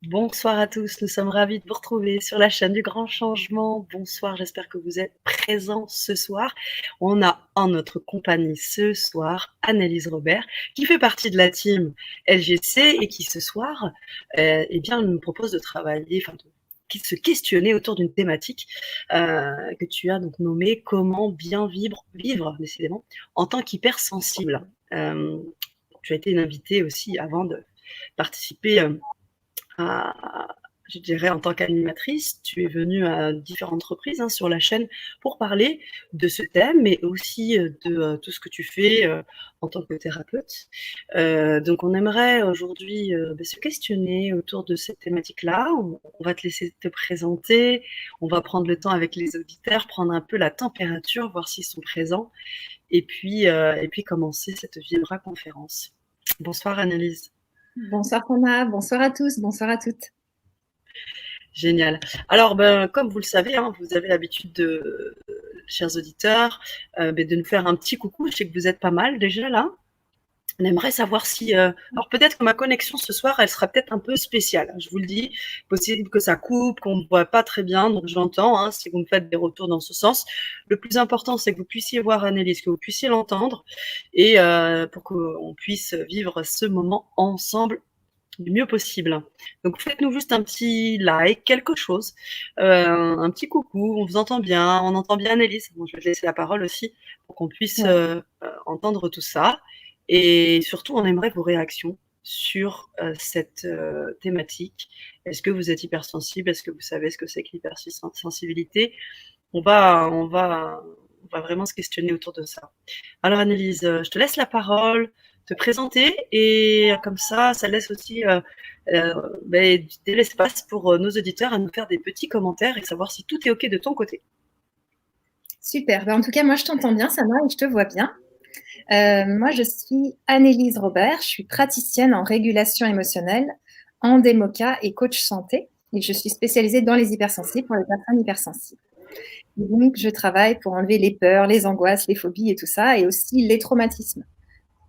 Bonsoir à tous, nous sommes ravis de vous retrouver sur la chaîne du Grand Changement. Bonsoir, j'espère que vous êtes présents ce soir. On a en notre compagnie ce soir Annelise Robert, qui fait partie de la team LGC et qui ce soir eh bien, nous propose de travailler, de se questionner autour d'une thématique que tu as donc nommée comment bien vivre décidément, en tant qu'hypersensible. Tu as été une invitée aussi avant de participer je dirais, en tant qu'animatrice, tu es venue à différentes reprises sur la chaîne pour parler de ce thème, mais aussi de tout ce que tu fais en tant que thérapeute. Donc, on aimerait aujourd'hui se questionner autour de cette thématique-là. On va te laisser te présenter, on va prendre le temps avec les auditeurs, prendre un peu la température, voir s'ils sont présents, et puis commencer cette Vibra conférence. Bonsoir Annelise. Bonsoir Rona, bonsoir à tous, bonsoir à toutes. Génial. Alors, comme vous le savez, vous avez l'habitude chers auditeurs, de nous faire un petit coucou. Je sais que vous êtes pas mal déjà là. On aimerait savoir si, alors peut-être que ma connexion ce soir, elle sera peut-être un peu spéciale. Je vous le dis, possible que ça coupe, qu'on ne voit pas très bien, donc j'entends si vous me faites des retours dans ce sens. Le plus important, c'est que vous puissiez voir Annelise, que vous puissiez l'entendre, et pour qu'on puisse vivre ce moment ensemble du mieux possible. Donc faites-nous juste un petit like, quelque chose, un petit coucou, on vous entend bien, on entend bien Annelise. Bon, je vais te laisser la parole aussi pour qu'on puisse Ouais. entendre tout ça. Et surtout, on aimerait vos réactions sur cette thématique. Est-ce que vous êtes hypersensible? Est-ce que vous savez ce que c'est que l'hypersensibilité? On va vraiment se questionner autour de ça. Alors Annelise, je te laisse la parole, te présenter et comme ça laisse aussi euh, de l'espace pour nos auditeurs à nous faire des petits commentaires et savoir si tout est OK de ton côté. Super, en tout cas, moi je t'entends bien, Sana, et je te vois bien. Moi je suis Annelise Robert, je suis praticienne en régulation émotionnelle, en démoca et coach santé. Et je suis spécialisée dans les hypersensibles pour les personnes hypersensibles. Et donc je travaille pour enlever les peurs, les angoisses, les phobies et tout ça, et aussi les traumatismes.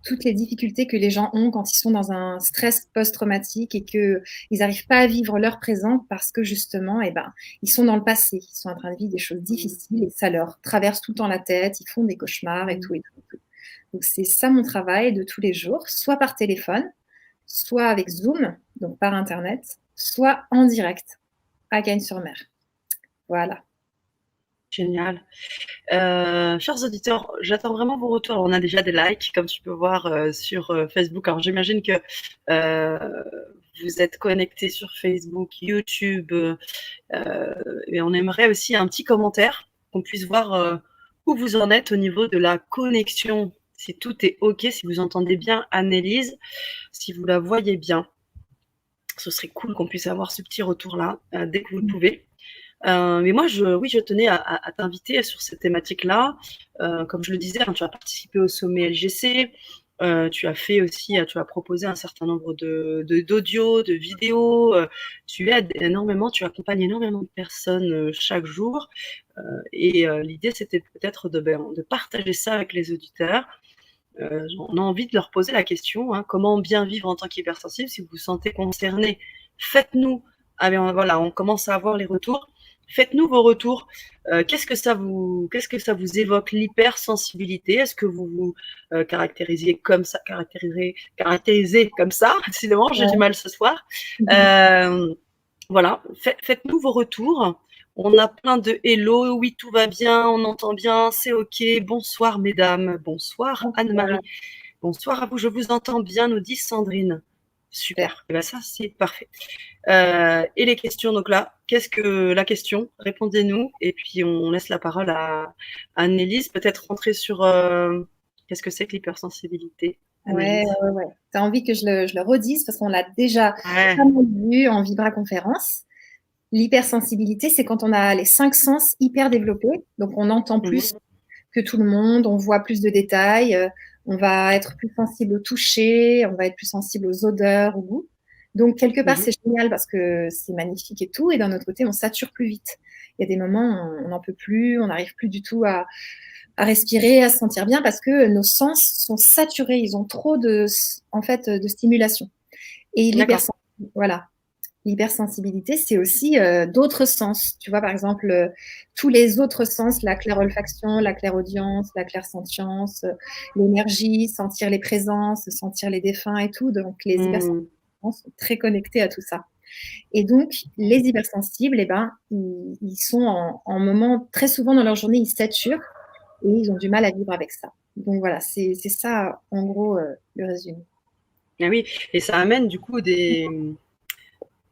Toutes les difficultés que les gens ont quand ils sont dans un stress post-traumatique et qu'ils n'arrivent pas à vivre leur présent parce que justement, ils sont dans le passé, ils sont en train de vivre des choses difficiles et ça leur traverse tout le temps la tête, ils font des cauchemars et tout et tout. Et tout. Donc c'est ça mon travail de tous les jours, soit par téléphone, soit avec Zoom, donc par Internet, soit en direct à Cagnes-sur-Mer. Voilà. Génial. Chers auditeurs, j'attends vraiment vos retours. On a déjà des likes, comme tu peux voir sur Facebook. Alors j'imagine que euh, vous êtes connectés sur Facebook, YouTube, et on aimerait aussi un petit commentaire, qu'on puisse voir où vous en êtes au niveau de la connexion. Si tout est OK, si vous entendez bien Annelise, si vous la voyez bien, ce serait cool qu'on puisse avoir ce petit retour-là dès que vous le pouvez. Mais moi, je tenais à t'inviter sur cette thématique-là. Comme je le disais, tu as participé au sommet LGC. Tu as fait aussi, tu as proposé un certain nombre d'audios, de vidéos. Tu aides énormément, tu accompagnes énormément de personnes chaque jour. Et l'idée, c'était peut-être de partager ça avec les auditeurs. On a envie de leur poser la question, comment bien vivre en tant qu'hypersensible? Si vous vous sentez concerné, faites-nous. Ah bien, voilà, on commence à avoir les retours. Faites-nous vos retours. Qu'est-ce que ça vous évoque l'hypersensibilité? Est-ce que vous vous caractérisez comme ça, caractérisez comme ça? Décidément, j'ai du Ouais. mal ce soir. Euh, voilà, faites-nous vos retours. On a plein de hello, oui, tout va bien, on entend bien, c'est OK. Bonsoir, mesdames. Bonsoir, Voilà. Anne-Marie. Bonsoir à vous, je vous entends bien, nous dit Sandrine. Super. Super. Et bien ça, c'est parfait. Et les questions, donc là, qu'est-ce que la question? Répondez-nous. Et puis, on laisse la parole à Annelise. Peut-être rentrer sur qu'est-ce que c'est que l'hypersensibilité, Ouais, Annelise? ouais, ouais. Tu as envie que je le redise parce qu'on l'a déjà Ouais. pas mal vu en Vibra-conférence. L'hypersensibilité, c'est quand on a les 5 sens hyper développés. Donc, on entend plus Mhm. que tout le monde, on voit plus de détails, on va être plus sensible au toucher, on va être plus sensible aux odeurs, au goût. Donc, quelque part, Mhm. c'est génial parce que c'est magnifique et tout. Et d'un autre côté, on sature plus vite. Il y a des moments, on n'en peut plus, on n'arrive plus du tout à respirer, à se sentir bien parce que nos sens sont saturés, ils ont trop de, en fait, de stimulation. Et D'accord. l'hypersensibilité, voilà. L'hypersensibilité, c'est aussi d'autres sens. Tu vois, par exemple, tous les autres sens, la clairolfaction, la clairaudience, la clairsentience, l'énergie, sentir les présences, sentir les défunts et tout. Donc, les hypersensibles sont très connectés à tout ça. Et donc, les hypersensibles, eh ben, ils sont en moment, très souvent dans leur journée, ils saturent et ils ont du mal à vivre avec ça. Donc voilà, c'est ça, en gros, le résumé. Ah oui, et ça amène du coup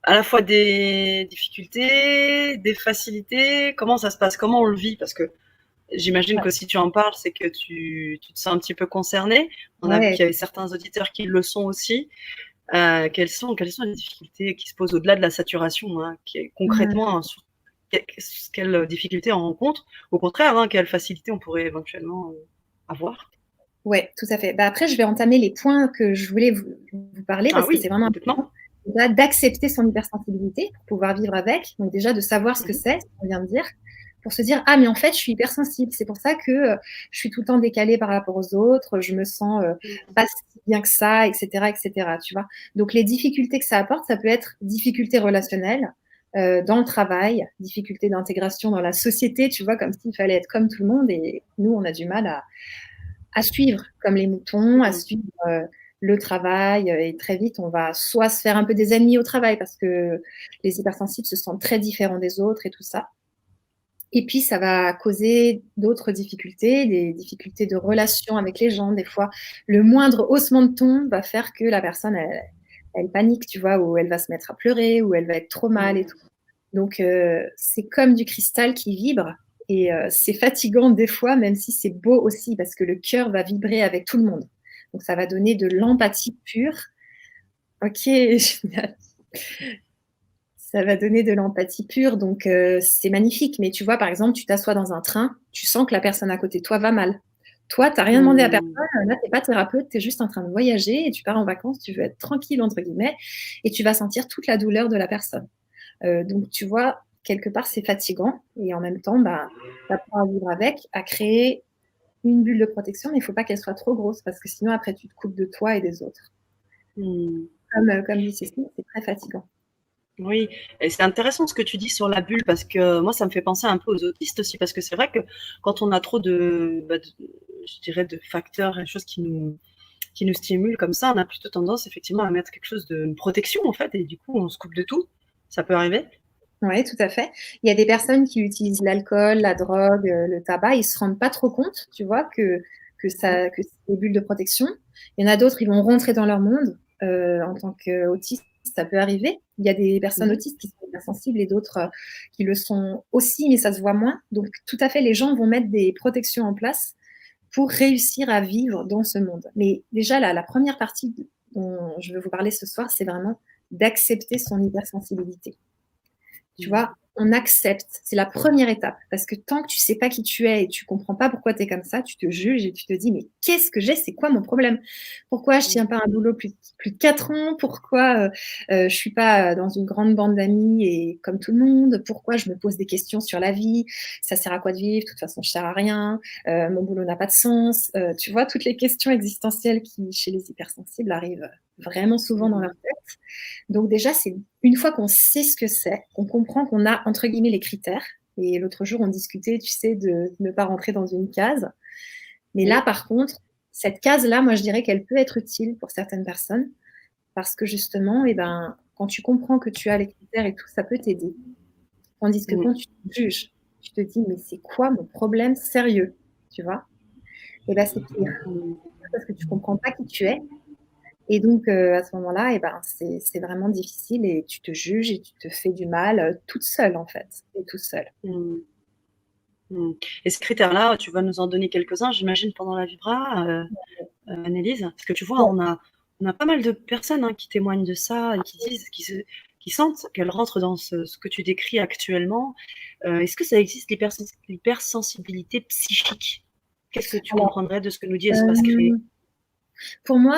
à la fois des difficultés, des facilités. Comment ça se passe? Comment on le vit? Parce que j'imagine Ouais. que si tu en parles, c'est que tu te sens un petit peu concerné. On a vu Ouais. qu'il y avait certains auditeurs qui le sont aussi. Quelles sont les difficultés qui se posent au-delà de la saturation, hein, concrètement, hein, quelles difficultés on rencontre? Au contraire, hein, quelles facilités on pourrait éventuellement avoir? Ouais, tout à fait. Bah, après, je vais entamer les points que je voulais vous parler Ah parce que oui, c'est vraiment complètement. important. Déjà, d'accepter son hypersensibilité pour pouvoir vivre avec. Donc, déjà, de savoir ce que Mhm. c'est, ce qu'on vient de dire, pour se dire, ah, mais en fait, je suis hypersensible. C'est pour ça que je suis tout le temps décalée par rapport aux autres. Je me sens pas si bien que ça, etc., etc. Tu vois. Donc, les difficultés que ça apporte, ça peut être difficultés relationnelles. Dans le travail, difficultés d'intégration dans la société, tu vois, comme s'il fallait être comme tout le monde et nous, on a du mal à suivre comme les moutons, à Mhm. suivre le travail. Et très vite, on va soit se faire un peu des ennemis au travail parce que les hypersensibles se sentent très différents des autres et tout ça. Et puis, ça va causer d'autres difficultés, des difficultés de relation avec les gens. Des fois, le moindre haussement de ton va faire que la personne, elle panique, tu vois, ou elle va se mettre à pleurer, ou elle va être trop mal et tout. Donc, c'est comme du cristal qui vibre. Et c'est fatigant des fois, même si c'est beau aussi, parce que le cœur va vibrer avec tout le monde. Donc, ça va donner de l'empathie pure. Ok, génial. Ça va donner de l'empathie pure, donc c'est magnifique. Mais tu vois, par exemple, tu t'assois dans un train, tu sens que la personne à côté de toi va mal. Toi, tu n'as rien demandé à personne, Mhm. là, tu n'es pas thérapeute, tu es juste en train de voyager et tu pars en vacances, tu veux être tranquille, entre guillemets, et tu vas sentir toute la douleur de la personne. Donc, tu vois, quelque part, c'est fatigant. Et en même temps, bah, tu apprends à vivre avec, à créer une bulle de protection, mais il ne faut pas qu'elle soit trop grosse parce que sinon, après, tu te coupes de toi et des autres. Mhm. Comme dit Cécile, c'est très fatigant. Oui, et c'est intéressant ce que tu dis sur la bulle parce que moi, ça me fait penser un peu aux autistes aussi parce que c'est vrai que quand on a trop je dirais, de facteurs et de choses qui nous stimulent comme ça, on a plutôt tendance effectivement à mettre quelque chose une protection en fait et du coup, on se coupe de tout. Ça peut arriver. Oui, tout à fait. Il y a des personnes qui utilisent l'alcool, la drogue, le tabac, ils ne se rendent pas trop compte, tu vois, que c'est des bulles de protection. Il y en a d'autres, ils vont rentrer dans leur monde. En tant qu'autiste, ça peut arriver. Il y a des personnes Mhm. autistes qui sont hypersensibles et d'autres qui le sont aussi, mais ça se voit moins. Donc, tout à fait, les gens vont mettre des protections en place pour réussir à vivre dans ce monde. Mais déjà, la première partie dont je veux vous parler ce soir, c'est vraiment d'accepter son hypersensibilité. Tu vois, on accepte. C'est la première étape. Parce que tant que tu sais pas qui tu es et tu comprends pas pourquoi tu es comme ça, tu te juges et tu te dis, mais qu'est-ce que j'ai? C'est quoi mon problème? Pourquoi je tiens pas un boulot plus de 4 ans? Pourquoi je suis pas dans une grande bande d'amis et comme tout le monde? Pourquoi je me pose des questions sur la vie? Ça sert à quoi de vivre? De toute façon, je sers à rien. Mon boulot n'a pas de sens. Tu vois, toutes les questions existentielles qui, chez les hypersensibles, arrivent vraiment souvent dans leur Mhm. tête. Donc déjà, c'est une fois qu'on sait ce que c'est, qu'on comprend qu'on a, entre guillemets, les critères. Et l'autre jour, on discutait, tu sais, de ne pas rentrer dans une case. Mais là, Oui. par contre, cette case-là, moi, je dirais qu'elle peut être utile pour certaines personnes parce que justement, eh ben, quand tu comprends que tu as les critères et tout, ça peut t'aider. Tandis que Mhm. quand tu te juges, tu te dis, mais c'est quoi mon problème sérieux? Tu vois? Et ben, c'est pire parce que tu comprends pas qui tu es. Et donc, à ce moment-là, eh ben, c'est vraiment difficile et tu te juges et tu te fais du mal, toute seule, en fait, et tout seul. Mhm. Mhm. Et ces critères-là, tu vas nous en donner quelques-uns, j'imagine, pendant la Vibra, Annelise. Parce que tu vois, Ouais. on a pas mal de personnes hein, qui témoignent de ça et qui disent, qui sentent qu'elles rentrent dans ce que tu décris actuellement. Est-ce que ça existe l'hypersensibilité psychique? Qu'est-ce que tu Alors, comprendrais de ce que nous dit Espace Créé? hem, pour moi,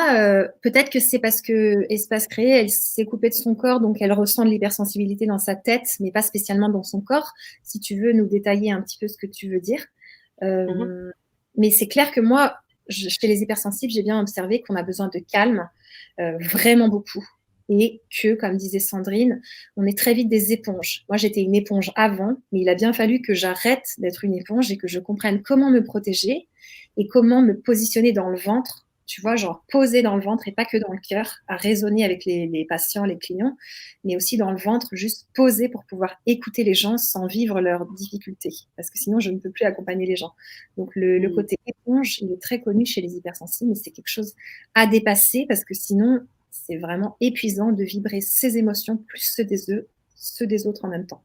peut-être que c'est parce que Espace Créé, elle s'est coupée de son corps, donc elle ressent de l'hypersensibilité dans sa tête, mais pas spécialement dans son corps. Si tu veux nous détailler un petit peu ce que tu veux dire. Mhm. Mais c'est clair que moi, chez les hypersensibles, j'ai bien observé qu'on a besoin de calme, vraiment beaucoup. et que, comme disait Sandrine, on est très vite des éponges. Moi, j'étais une éponge avant, mais il a bien fallu que j'arrête d'être une éponge et que je comprenne comment me protéger et comment me positionner dans le ventre, tu vois, genre poser dans le ventre et pas que dans le cœur, à raisonner avec les patients, les clients, mais aussi dans le ventre, juste poser pour pouvoir écouter les gens sans vivre leurs difficultés. Parce que sinon, je ne peux plus accompagner les gens. Donc, le côté éponge, il est très connu chez les hypersensibles, mais c'est quelque chose à dépasser parce que sinon, c'est vraiment épuisant de vibrer ses émotions plus ceux des autres en même temps.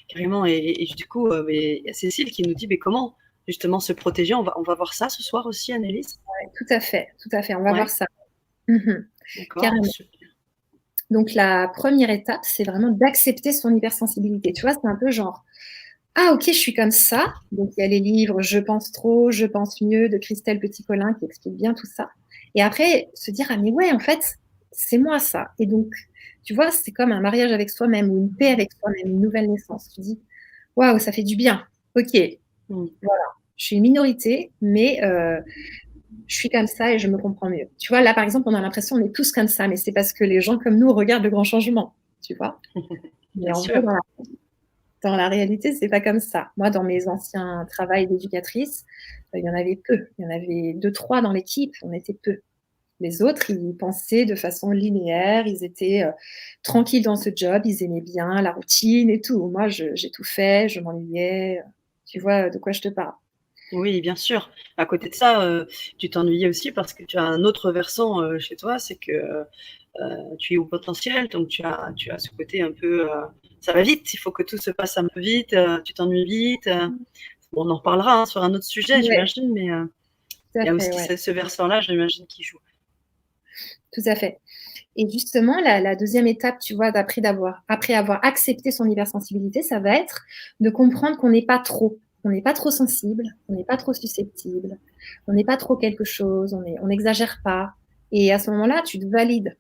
Carrément. Et du coup, il y a Cécile qui nous dit mais comment justement se protéger. On va voir ça ce soir aussi, Annelise. Ouais, tout à fait. On va voir ça. D'accord. Carrément. Donc, la première étape, c'est vraiment d'accepter son hypersensibilité. Tu vois, c'est un peu genre, ah, ok, je suis comme ça. Donc, il y a les livres Je pense trop, Je pense mieux de Christelle Petit-Colin qui explique bien tout ça. Et après, se dire, ah, mais ouais, en fait, c'est moi ça. Et donc, tu vois, c'est comme un mariage avec soi-même ou une paix avec soi-même, une nouvelle naissance. Tu dis, waouh, ça fait du bien. Ok, voilà, je suis une minorité, mais je suis comme ça et je me comprends mieux. Tu vois, là, par exemple, on a l'impression qu'on est tous comme ça, mais c'est parce que les gens comme nous regardent le grand changement, tu vois. Mais en vrai, dans la réalité, c'est pas comme ça. Moi, dans mes anciens travails d'éducatrice, il y en avait peu. Il y en avait 2, 3 dans l'équipe, on était peu. Les autres, ils pensaient de façon linéaire, ils étaient tranquilles dans ce job, ils aimaient bien la routine et tout. Moi, j'ai tout fait, je m'ennuyais. Tu vois de quoi je te parle. Oui, bien sûr. À côté de ça, tu t'ennuyais aussi parce que tu as un autre versant chez toi, c'est que tu es au potentiel, donc tu as ce côté un peu, ça va vite, il faut que tout se passe un peu vite, tu t'ennuies vite. Bon, on en reparlera hein, sur un autre sujet, Ouais, j'imagine, mais il y a aussi ce versant-là, j'imagine, qui joue. Tout à fait. Et justement, la deuxième étape, tu vois, après avoir accepté son hypersensibilité, ça va être de comprendre qu'on n'est pas trop. On n'est pas trop sensible, on n'est pas trop susceptible, on n'est pas trop quelque chose, on n'exagère pas. Et à ce moment-là, tu te valides.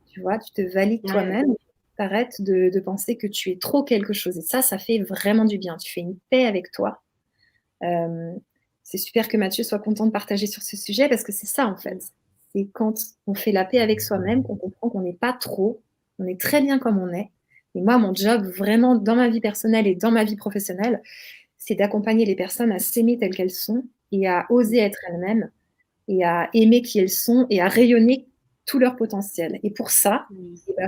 Tu vois, tu te valides toi-même. Tu arrêtes de penser que tu es trop quelque chose. Et ça fait vraiment du bien. Tu fais une paix avec toi. C'est super que Mathieu soit content de partager sur ce sujet parce que c'est ça, en fait. C'est quand on fait la paix avec soi-même qu'on comprend qu'on n'est pas trop, on est très bien comme on est. Et moi, mon job, vraiment, dans ma vie personnelle et dans ma vie professionnelle, c'est d'accompagner les personnes à s'aimer telles qu'elles sont et à oser être elles-mêmes et à aimer qui elles sont et à rayonner tout leur potentiel. Et pour ça,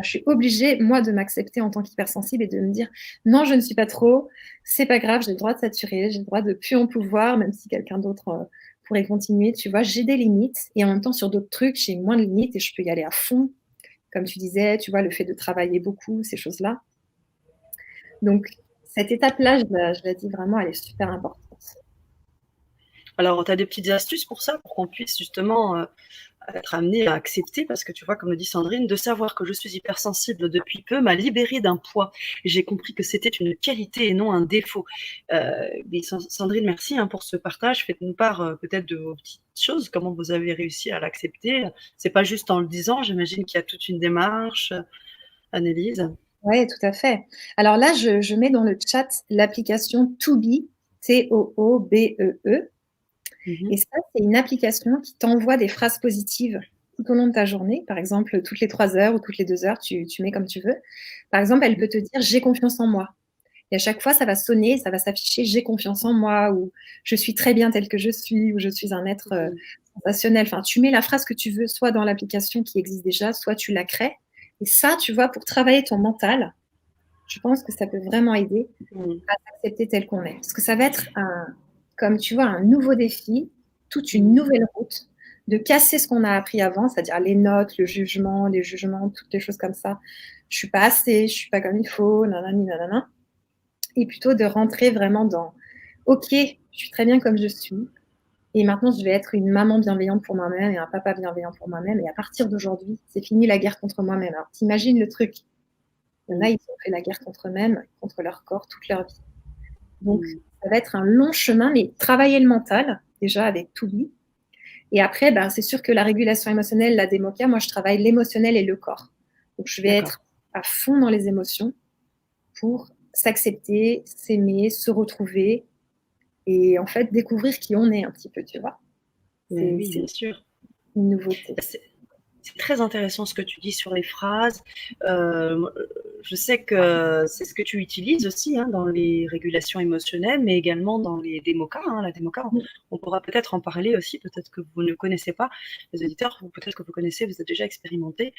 je suis obligée, moi, de m'accepter en tant qu'hypersensible et de me dire non, je ne suis pas trop, c'est pas grave, j'ai le droit de saturer, j'ai le droit de plus en pouvoir, même si quelqu'un d'autre pourrait continuer. Tu vois, j'ai des limites et en même temps, sur d'autres trucs, j'ai moins de limites et je peux y aller à fond. Comme tu disais, tu vois, le fait de travailler beaucoup, ces choses-là. Donc, cette étape-là, je la dis vraiment, elle est super importante. Alors, tu as des petites astuces pour ça, pour qu'on puisse justement être amené à accepter, parce que tu vois, comme le dit Sandrine, de savoir que je suis hypersensible depuis peu m'a libérée d'un poids. J'ai compris que c'était une qualité et non un défaut. Mais Sandrine, merci hein, pour ce partage. Faites-nous part peut-être de vos petites choses, comment vous avez réussi à l'accepter. C'est pas juste en le disant, j'imagine qu'il y a toute une démarche. Annelise. Oui, tout à fait. Alors là, je mets dans le chat l'application Toobe, T-O-O-B-E-E. Et ça, c'est une application qui t'envoie des phrases positives tout au long de ta journée. Par exemple, toutes les 3 heures ou toutes les 2 heures, tu mets comme tu veux. Par exemple, elle peut te dire j'ai confiance en moi. Et à chaque fois, ça va sonner, ça va s'afficher j'ai confiance en moi ou je suis très bien telle que je suis ou je suis un être sensationnel. Enfin, tu mets la phrase que tu veux, soit dans l'application qui existe déjà, soit tu la crées. Et ça, tu vois, pour travailler ton mental, je pense que ça peut vraiment aider à s'accepter tel qu'on est. Parce que ça va être comme tu vois, un nouveau défi, toute une nouvelle route, de casser ce qu'on a appris avant, c'est-à-dire les notes, le jugement, les jugements, toutes les choses comme ça. Je suis pas assez, je suis pas comme il faut, nanani, nanana. Et plutôt de rentrer vraiment dans OK, je suis très bien comme je suis. Et maintenant, je vais être une maman bienveillante pour moi-même et un papa bienveillant pour moi-même. Et à partir d'aujourd'hui, c'est fini la guerre contre moi-même. Alors, t'imagines le truc. Il y en a, ils ont fait la guerre contre eux-mêmes, contre leur corps, toute leur vie. Donc, ça va être un long chemin, mais travailler le mental, déjà avec Toobe. Et après, ben, c'est sûr que la régulation émotionnelle, la démoca, moi, je travaille l'émotionnel et le corps. Donc, je vais être à fond dans les émotions pour s'accepter, s'aimer, se retrouver et en fait, découvrir qui on est un petit peu, tu vois. Oui, bien sûr. Une nouveauté. c'est très intéressant ce que tu dis sur les phrases. Moi, je sais que c'est ce que tu utilises aussi hein, dans les régulations émotionnelles, mais également dans les démocas. Hein, la démoca, on pourra peut-être en parler aussi, peut-être que vous ne connaissez pas, les auditeurs, ou peut-être que vous connaissez, vous êtes déjà expérimenté,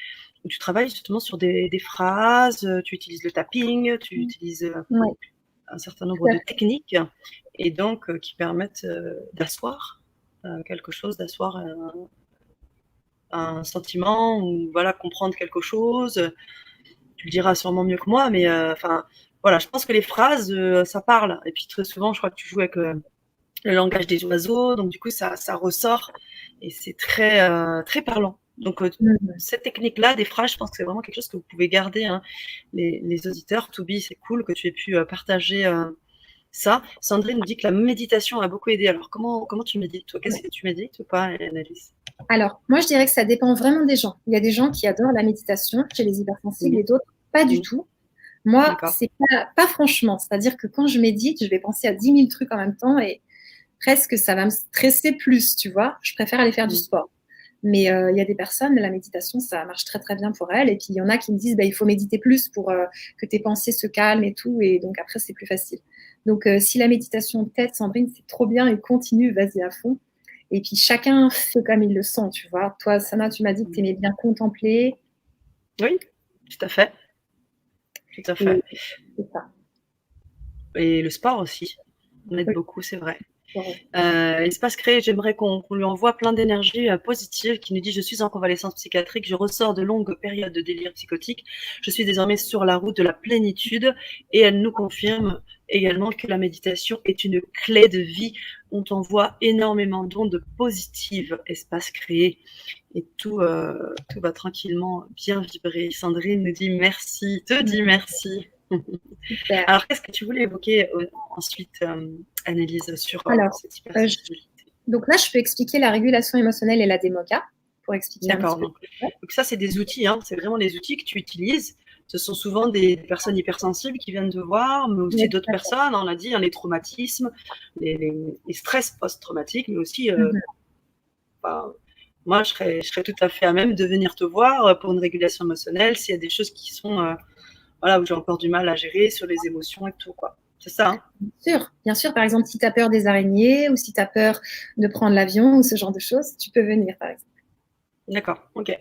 où tu travailles justement sur des phrases, tu utilises le tapping, tu utilises Ouais, un certain nombre tout à de fait. techniques, et donc qui permettent d'asseoir quelque chose, d'asseoir un sentiment ou voilà comprendre quelque chose. Tu le diras sûrement mieux que moi, mais enfin voilà, je pense que les phrases ça parle. Et puis très souvent, je crois que tu joues avec le langage des oiseaux, donc du coup ça ressort et c'est très très parlant. Donc Mhm. cette technique-là des phrases, je pense que c'est vraiment quelque chose que vous pouvez garder, hein, les auditeurs. Toby, c'est cool que tu aies pu partager ça. Sandrine nous dit que la méditation a beaucoup aidé. Alors comment tu médites toi? Qu'est-ce Ouais. que tu médites ou pas, Annalise? Alors, moi, je dirais que ça dépend vraiment des gens. Il y a des gens qui adorent la méditation chez les hypersensibles Mmh. et d'autres pas du Mmh. tout. Moi, D'accord. c'est pas franchement. C'est-à-dire que quand je médite, je vais penser à 10 000 trucs en même temps et presque ça va me stresser plus, tu vois. Je préfère aller faire du Mmh. sport. Mais il y a des personnes, la méditation, ça marche très très bien pour elles. Et puis il y en a qui me disent, bah, il faut méditer plus pour que tes pensées se calment et tout. Et donc après, c'est plus facile. Donc si la méditation t'aide, Sandrine, c'est trop bien et continue, vas-y à fond. Et puis chacun fait comme il le sent, tu vois. Toi, Sana, tu m'as dit que tu Mmh. aimais bien contempler. Oui, tout à fait, tout à Et fait. c'est ça. Et le sport aussi, on aide Oui, beaucoup, c'est vrai. c'est vrai. Espace créé, j'aimerais qu'on lui envoie plein d'énergie positive, qui nous dit: «Je suis en convalescence psychiatrique, je ressors de longues périodes de délire psychotique. Je suis désormais sur la route de la plénitude», et elle nous confirme également que la méditation est une clé de vie. On t'envoie énormément d'ondes positives, espace créé, et tout va tranquillement bien vibrer. Sandrine nous dit merci, te dit merci. Super. Alors, qu'est-ce que tu voulais évoquer ensuite, Annelise, sur Alors, cette euh, hypersensibilité? donc là, je peux expliquer la régulation émotionnelle et la démoca pour expliquer un petit D'accord, peu. donc ça, c'est des outils, hein, c'est vraiment les outils que tu utilises. Ce sont souvent des personnes hypersensibles qui viennent te voir, mais aussi Oui, d'autres tout à fait. personnes, on l'a dit, hein, les traumatismes, les stress post-traumatiques, mais aussi, Mhm. enfin, moi, je serais tout à fait à même de venir te voir pour une régulation émotionnelle s'il y a des choses qui sont, voilà, où j'ai encore du mal à gérer sur les émotions et tout, quoi. C'est ça, hein? Bien sûr, par exemple, si tu as peur des araignées ou si tu as peur de prendre l'avion ou ce genre de choses, tu peux venir, par exemple. D'accord, ok.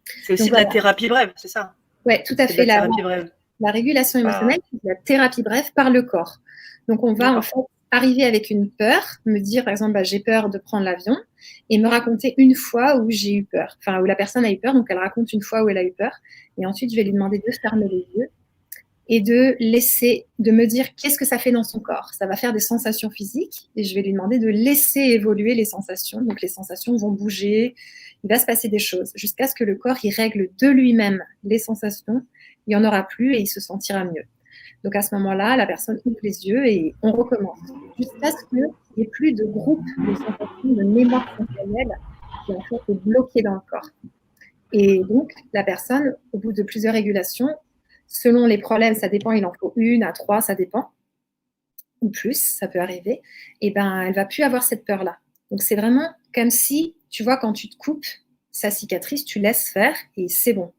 C'est Donc aussi de la voilà, thérapie brève, c'est ça? ouais, tout à C'est de la fait. La, thérapie brève. la régulation Pas... émotionnelle, c'est de la thérapie brève par le corps. Donc on va en D'accord. fait arriver avec une peur, me dire par exemple, bah, j'ai peur de prendre l'avion et me raconter une fois où j'ai eu peur, enfin où la personne a eu peur, donc elle raconte une fois où elle a eu peur et ensuite je vais lui demander de fermer les yeux et de me dire qu'est-ce que ça fait dans son corps. Ça va faire des sensations physiques et je vais lui demander de laisser évoluer les sensations. Donc les sensations vont bouger, il va se passer des choses jusqu'à ce que le corps il règle de lui-même les sensations. Il n'y en aura plus et il se sentira mieux. Donc à ce moment-là, la personne ouvre les yeux et on recommence jusqu'à ce qu'il n'y ait plus de groupe de sensations, de mémoire sensorielle qui en fait est bloquée dans le corps. Et donc, la personne, au bout de plusieurs régulations, selon les problèmes, ça dépend, il en faut 1 à 3, ça dépend, ou plus, ça peut arriver, et ben, elle va plus avoir cette peur-là. Donc, c'est vraiment comme si, tu vois, quand tu te coupes, sa cicatrice, tu laisses faire et c'est bon.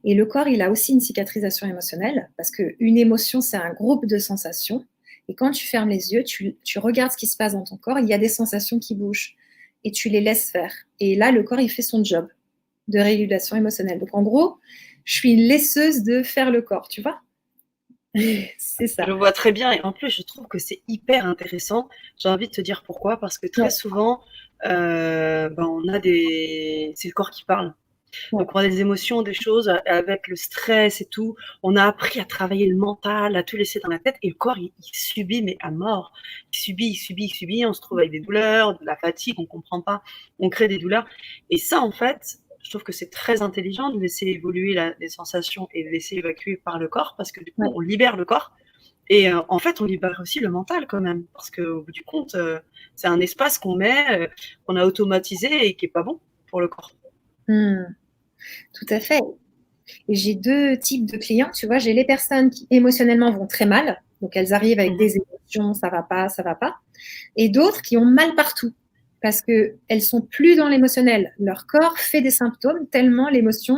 Et le corps, il a aussi une cicatrisation émotionnelle, parce qu'une émotion, c'est un groupe de sensations. Et quand tu fermes les yeux, tu regardes ce qui se passe dans ton corps, il y a des sensations qui bougent, et tu les laisses faire. Et là, le corps, il fait son job de régulation émotionnelle. Donc en gros, je suis une laisseuse de faire le corps, tu vois. C'est Je ça. vois très bien et en plus, je trouve que c'est hyper intéressant. J'ai envie de te dire pourquoi, parce que très Ouais, souvent, on a c'est le corps qui parle. ouais. Donc on a des émotions, des choses avec le stress et tout. On a appris à travailler le mental, à tout laisser dans la tête et le corps, il subit, mais à mort. Il subit, il subit, il subit. On se trouve avec des douleurs, de la fatigue, on comprend pas. On crée des douleurs. Et ça, en fait, je trouve que c'est très intelligent de laisser évoluer les sensations et de laisser évacuer par le corps parce que du coup, Ouais. on libère le corps. Et en fait, on libère aussi le mental quand même. Parce qu'au bout du compte, c'est un espace qu'on met, qu'on a automatisé et qui est pas bon pour le corps. Hmm, tout à fait. Et j'ai 2 types de clients, tu vois. J'ai les personnes qui émotionnellement vont très mal, donc elles arrivent avec Mhm. des émotions, ça va pas, ça va pas. Et d'autres qui ont mal partout. parce qu'elles sont plus dans l'émotionnel. Leur corps fait des symptômes tellement l'émotion,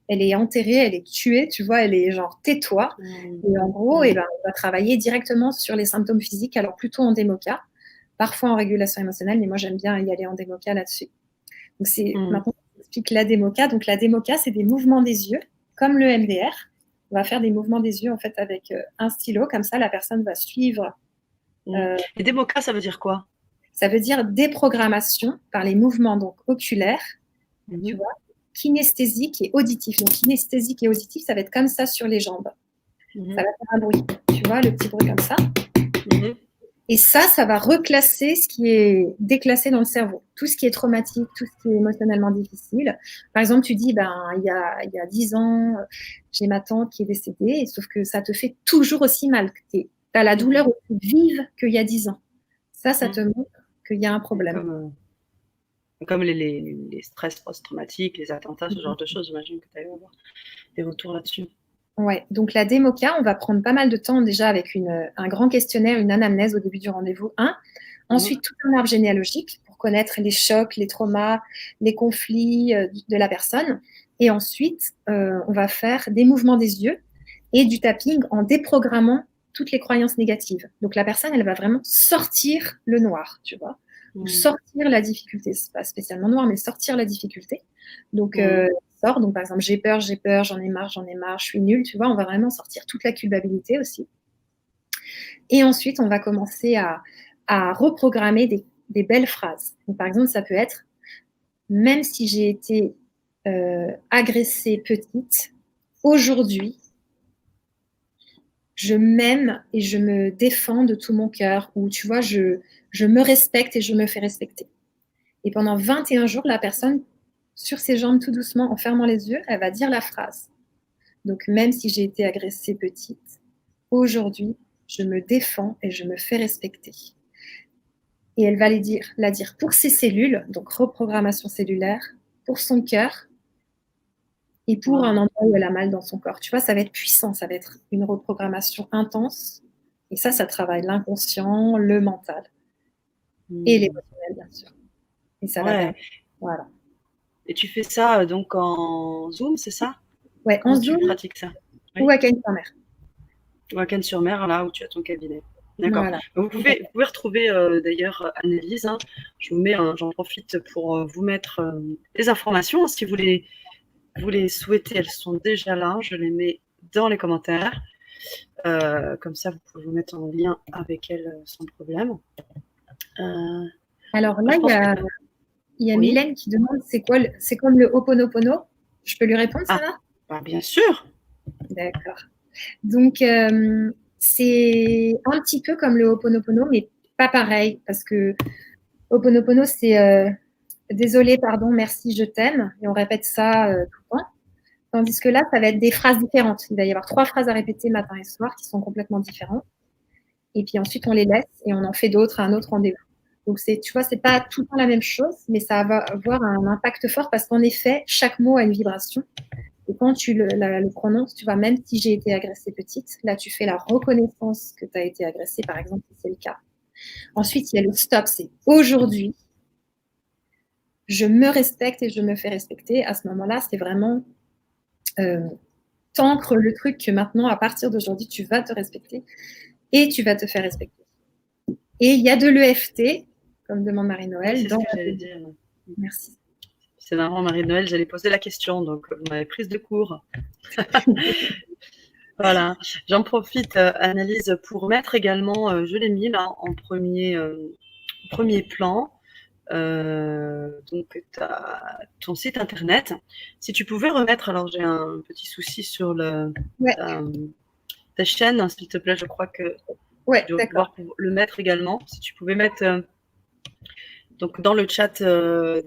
elle est enterrée, elle est tuée, tu vois, elle est genre tais-toi. Et en gros, on va travailler directement sur les symptômes physiques, alors plutôt en démoca, parfois en régulation émotionnelle, mais moi j'aime bien y aller en démoca là-dessus. Donc maintenant, je explique la démoca. Donc la démoca, c'est des mouvements des yeux, comme le MDR. On va faire des mouvements des yeux en fait avec un stylo, comme ça la personne va suivre. Et démoca, ça veut dire quoi? Ça veut dire déprogrammation par les mouvements donc oculaires, tu vois, kinesthésique et auditif. Donc kinesthésique et auditif, ça va être comme ça sur les jambes. Ça va faire un bruit, tu vois, le petit bruit comme ça. Et ça va reclasser ce qui est déclassé dans le cerveau. Tout ce qui est traumatique, tout ce qui est émotionnellement difficile. Par exemple, tu dis, il y a 10 ans, j'ai ma tante qui est décédée, sauf que ça te fait toujours aussi mal. Tu as la douleur aussi vive qu'il y a 10 ans. Ça te montre qu'il y a un problème. Comme les stress post-traumatiques, les attentats, ce genre de choses, j'imagine que tu as eu avoir des retours là-dessus. Ouais, donc la démoca, on va prendre pas mal de temps déjà avec un grand questionnaire, une anamnèse au début du rendez-vous 1. Ensuite, tout un arbre généalogique pour connaître les chocs, les traumas, les conflits de la personne. Et ensuite, on va faire des mouvements des yeux et du tapping en déprogrammant toutes les croyances négatives. Donc la personne, elle va vraiment sortir le noir, tu vois, ou sortir la difficulté. C'est pas spécialement noir, mais sortir la difficulté. Donc donc par exemple j'ai peur, j'en ai marre, je suis nulle, tu vois, on va vraiment sortir toute la culpabilité aussi. Et ensuite on va commencer à reprogrammer des belles phrases. Donc, par exemple, ça peut être même si j'ai été agressée petite, aujourd'hui je m'aime et je me défends de tout mon cœur, ou tu vois, je me respecte et je me fais respecter. Et pendant 21 jours, la personne, sur ses jambes tout doucement, en fermant les yeux, elle va dire la phrase. Donc, même si j'ai été agressée petite, aujourd'hui, je me défends et je me fais respecter. Et elle va la dire pour ses cellules, donc reprogrammation cellulaire, pour son cœur et pour un endroit où elle a mal dans son corps. Tu vois, ça va être puissant, ça va être une reprogrammation intense. Et ça travaille l'inconscient, le mental et l'émotionnel, bien sûr. Et ça va. Voilà. Et tu fais ça donc en Zoom, c'est ça? Ouais, en Zoom. Tu pratiques ça? Ou à Cannes-sur-Mer. Ou à Cannes-sur-Mer, là où tu as ton cabinet. D'accord. Voilà. Vous pouvez retrouver d'ailleurs Annelise. Hein, j'en profite pour vous mettre les informations. Si vous les souhaitez, elles sont déjà là. Je les mets dans les commentaires. Comme ça, vous pouvez vous mettre en lien avec elle sans problème. Alors là, il y a Mylène qui demande c'est comme le Ho'oponopono. Je peux lui répondre, ça va? Bien sûr. D'accord. Donc, c'est un petit peu comme le Ho'oponopono, mais pas pareil, parce que Ho'oponopono, c'est désolé, pardon, merci, je t'aime, et on répète ça tout le temps. Tandis que là, ça va être des phrases différentes. Il va y avoir 3 phrases à répéter matin et soir qui sont complètement différentes. Et puis ensuite, on les laisse et on en fait d'autres à un autre rendez-vous. Donc, tu vois, c'est pas tout le temps la même chose, mais ça va avoir un impact fort parce qu'en effet, chaque mot a une vibration. Et quand tu le prononces, tu vois, même si j'ai été agressée petite, là, tu fais la reconnaissance que tu as été agressée, par exemple, si c'est le cas. Ensuite, il y a le stop, c'est aujourd'hui, je me respecte et je me fais respecter. À ce moment-là, c'est vraiment t'ancres le truc que maintenant, à partir d'aujourd'hui, tu vas te respecter et tu vas te faire respecter. Et il y a de l'EFT, comme demande Marie-Noël. C'est ce que j'allais dire. Merci. C'est marrant, Marie-Noël, j'allais poser la question, donc vous m'avez prise de court. Voilà, j'en profite, Annelise, pour mettre également, je l'ai mis là en premier plan, donc ton site internet. Si tu pouvais remettre, alors j'ai un petit souci sur ta chaîne, s'il te plaît, je crois que tu dois pouvoir le mettre également. Si tu pouvais mettre donc dans le chat le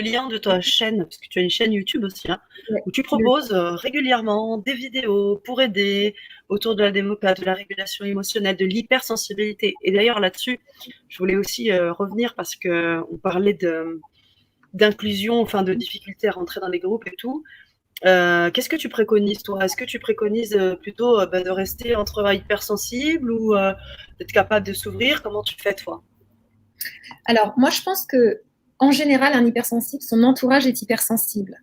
lien de ta chaîne, parce que tu as une chaîne YouTube aussi, hein, où tu proposes régulièrement des vidéos pour aider autour de la démoca, de la régulation émotionnelle, de l'hypersensibilité. Et d'ailleurs là-dessus, je voulais aussi revenir parce qu'on parlait d'inclusion, enfin de difficulté à rentrer dans les groupes et tout. Qu'est-ce que tu préconises, toi? Est-ce que tu préconises plutôt de rester entre hypersensible ou d'être capable de s'ouvrir? Comment tu fais, toi? Alors, moi, je pense que en général, un hypersensible, son entourage est hypersensible.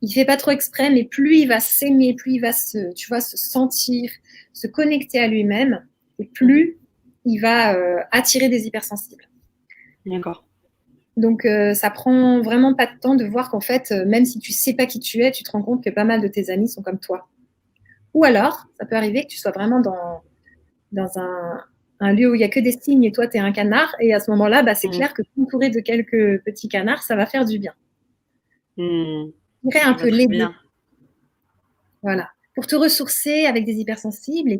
Il fait pas trop exprès, mais plus il va s'aimer, plus il va se sentir, se connecter à lui-même, et plus il va attirer des hypersensibles. D'accord. Donc, ça prend vraiment pas de temps de voir qu'en fait, même si tu sais pas qui tu es, tu te rends compte que pas mal de tes amis sont comme toi. Ou alors, ça peut arriver que tu sois vraiment dans un lieu où il y a que des cygnes et toi, tu es un canard. Et à ce moment-là, bah, c'est clair que t'entourer de quelques petits canards, ça va faire du bien. Je dirais un Je peu vois très les deux. bien. Voilà. Pour te ressourcer avec des hypersensibles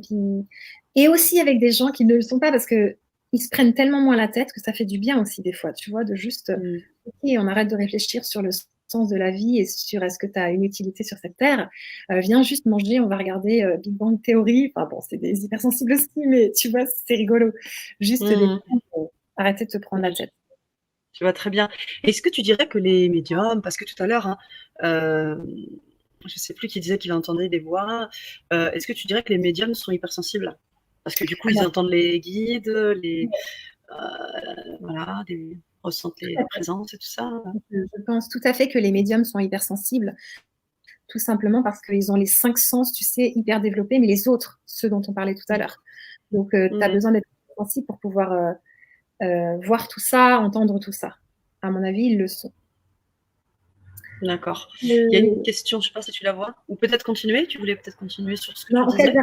et aussi avec des gens qui ne le sont pas parce que ils se prennent tellement moins la tête que ça fait du bien aussi des fois, tu vois, de juste, ok, on arrête de réfléchir sur le sens de la vie et sur est-ce que tu as une utilité sur cette terre. Viens juste manger, on va regarder Big Bang Theory. Enfin bon, c'est des hypersensibles aussi, mais tu vois, c'est rigolo. Juste des arrêter de te prendre la tête. Je vois très bien. Est-ce que tu dirais que les médiums, parce que tout à l'heure, hein, je ne sais plus qui disait qu'il entendait des voix, est-ce que tu dirais que les médiums sont hypersensibles? Parce que du coup, ils Alors, entendent les guides, voilà, ressentent les présences et tout ça. je pense tout à fait que les médiums sont hypersensibles, tout simplement parce qu'ils ont les 5 sens, tu sais, hyper développés, mais les autres, ceux dont on parlait tout à l'heure. Donc, tu as besoin d'être sensible pour pouvoir voir tout ça, entendre tout ça. À mon avis, ils le sont. D'accord. Il y a une question, je ne sais pas si tu la vois, ou peut-être continuer. Tu voulais peut-être continuer sur ce que Non, tu en fait, disais?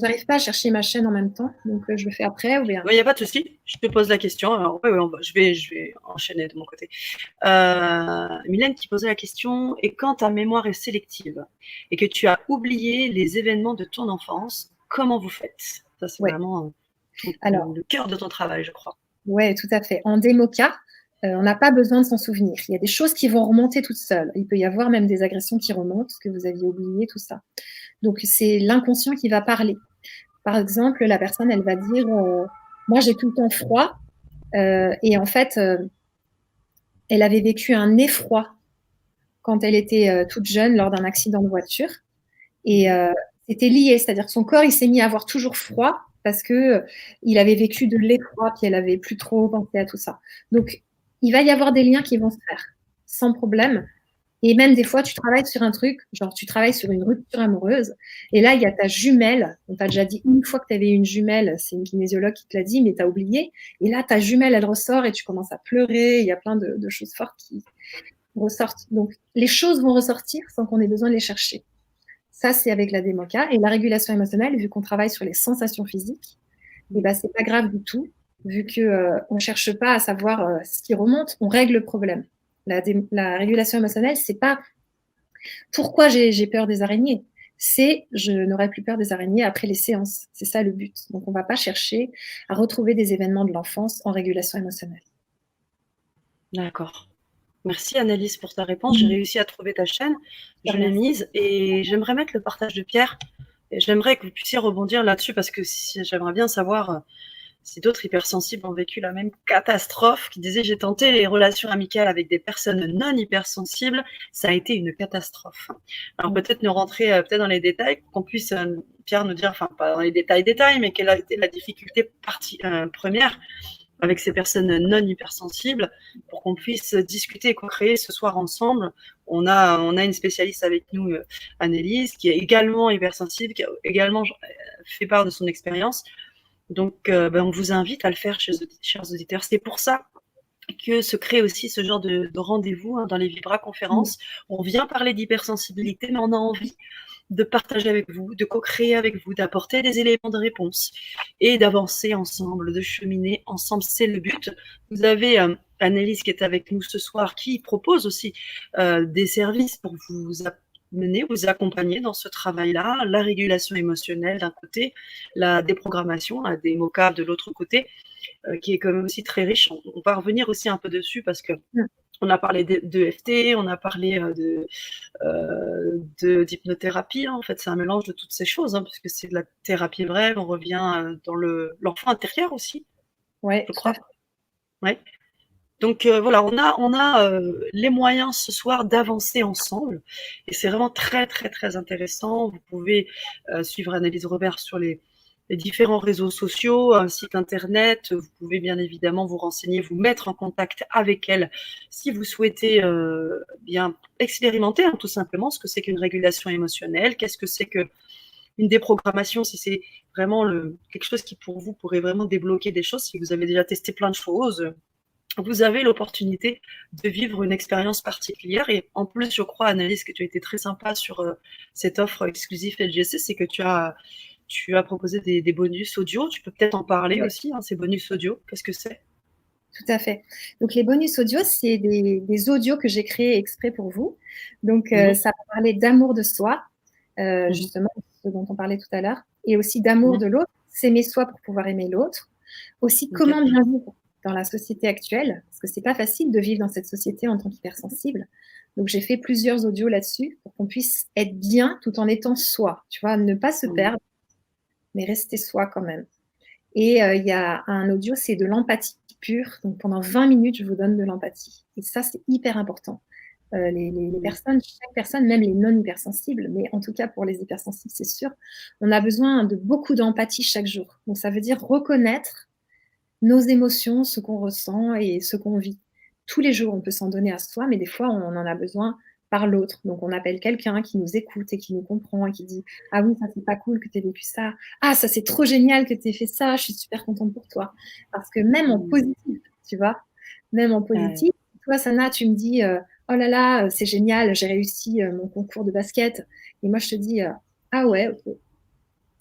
j'arrive pas à chercher ma chaîne en même temps, donc je le fais après ou bien. Il n'y a pas de souci. Je te pose la question. Alors, je vais enchaîner de mon côté. Mylène qui posait la question, et quand ta mémoire est sélective et que tu as oublié les événements de ton enfance, comment vous faites? Ça, c'est vraiment le cœur de ton travail, je crois. Oui, tout à fait. En démoca, on n'a pas besoin de s'en souvenir. Il y a des choses qui vont remonter toutes seules. Il peut y avoir même des agressions qui remontent, que vous aviez oublié, tout ça. Donc, c'est l'inconscient qui va parler. Par exemple, la personne, elle va dire moi, j'ai tout le temps froid. Et en fait, elle avait vécu un effroi quand elle était toute jeune lors d'un accident de voiture. Et c'était lié, c'est-à-dire que son corps, il s'est mis à avoir toujours froid parce que il avait vécu de l'effroi, puis elle avait plus trop pensé à tout ça. Donc, il va y avoir des liens qui vont se faire sans problème. Et même des fois, tu travailles sur un truc, genre tu travailles sur une rupture amoureuse, et là, il y a ta jumelle. On t'a déjà dit une fois que tu avais une jumelle, c'est une kinésiologue qui te l'a dit, mais tu as oublié. Et là, ta jumelle, elle ressort et tu commences à pleurer. Il y a plein de choses fortes qui ressortent. Donc, les choses vont ressortir sans qu'on ait besoin de les chercher. Ça, c'est avec la démoca. Et la régulation émotionnelle, vu qu'on travaille sur les sensations physiques, et ben, c'est pas grave du tout, vu que on cherche pas à savoir ce qui remonte, on règle le problème. La régulation émotionnelle, c'est pas pourquoi j'ai peur des araignées, c'est je n'aurai plus peur des araignées après les séances. C'est ça le but. Donc, on va pas chercher à retrouver des événements de l'enfance en régulation émotionnelle. D'accord. Merci Annelise pour ta réponse. J'ai réussi à trouver ta chaîne. Je l'ai mise et j'aimerais mettre le partage de Pierre. Et j'aimerais que vous puissiez rebondir là-dessus parce que j'aimerais bien savoir si d'autres hypersensibles ont vécu la même catastrophe, qui disait j'ai tenté les relations amicales avec des personnes non hypersensibles, ça a été une catastrophe. Alors peut-être nous rentrer peut-être dans les détails pour qu'on puisse Pierre nous dire, enfin pas dans les détails, mais quelle a été la difficulté première avec ces personnes non hypersensibles pour qu'on puisse discuter et co-créer ce soir ensemble. On a une spécialiste avec nous, Annelise, qui est également hypersensible, qui a également fait part de son expérience. Donc, on vous invite à le faire, chers auditeurs. C'est pour ça que se crée aussi ce genre de rendez-vous dans les Vibra conférences. On vient parler d'hypersensibilité, mais on a envie de partager avec vous, de co-créer avec vous, d'apporter des éléments de réponse et d'avancer ensemble, de cheminer ensemble. C'est le but. Vous avez Annelise qui est avec nous ce soir, qui propose aussi des services pour vous vous accompagner dans ce travail-là, la régulation émotionnelle d'un côté, la déprogrammation, la démoca de l'autre côté, qui est quand même aussi très riche. On va revenir aussi un peu dessus parce que on a parlé d'EFT, on a parlé d'hypnothérapie. En fait, c'est un mélange de toutes ces choses, puisque c'est de la thérapie brève. On revient dans l'enfant intérieur aussi, je crois. Ouais. Donc voilà, on a les moyens ce soir d'avancer ensemble, et c'est vraiment très très très intéressant. Vous pouvez suivre Annelise Robert sur les les différents réseaux sociaux, un site internet. Vous pouvez bien évidemment vous renseigner, vous mettre en contact avec elle si vous souhaitez bien expérimenter tout simplement ce que c'est qu'une régulation émotionnelle, qu'est-ce que c'est que une déprogrammation, si c'est vraiment quelque chose qui pour vous pourrait vraiment débloquer des choses, si vous avez déjà testé plein de choses, vous avez l'opportunité de vivre une expérience particulière. Et en plus, je crois, Annelise, que tu as été très sympa sur cette offre exclusive LGC, c'est que tu as proposé des bonus audio. Tu peux peut-être en parler aussi, ces bonus audio. Qu'est-ce que c'est? Tout à fait. Donc, les bonus audio, c'est des audios que j'ai créés exprès pour vous. Donc, ça va parler d'amour de soi, justement, ce dont on parlait tout à l'heure, et aussi d'amour de l'autre, s'aimer soi pour pouvoir aimer l'autre. Aussi, comment bien vivre dans la société actuelle, parce que c'est pas facile de vivre dans cette société en tant qu'hypersensible. Donc, j'ai fait plusieurs audios là-dessus pour qu'on puisse être bien tout en étant soi. Tu vois, ne pas se perdre, mais rester soi quand même. Et il y a un audio, c'est de l'empathie pure. Donc, pendant 20 minutes, je vous donne de l'empathie. Et ça, c'est hyper important. Les personnes, chaque personne, même les non-hypersensibles, mais en tout cas pour les hypersensibles, c'est sûr, on a besoin de beaucoup d'empathie chaque jour. Donc, ça veut dire reconnaître nos émotions, ce qu'on ressent et ce qu'on vit. Tous les jours, on peut s'en donner à soi, mais des fois, on en a besoin par l'autre. Donc, on appelle quelqu'un qui nous écoute et qui nous comprend et qui dit « Ah oui, ça, c'est pas cool que tu aies vécu ça. Ah, ça, c'est trop génial que tu aies fait ça. Je suis super contente pour toi. » Parce que même en positif, tu vois, même en positif, toi, Sana, tu me dis oh là là, c'est génial, j'ai réussi mon concours de basket. Et moi, je te dis ah ouais, ok.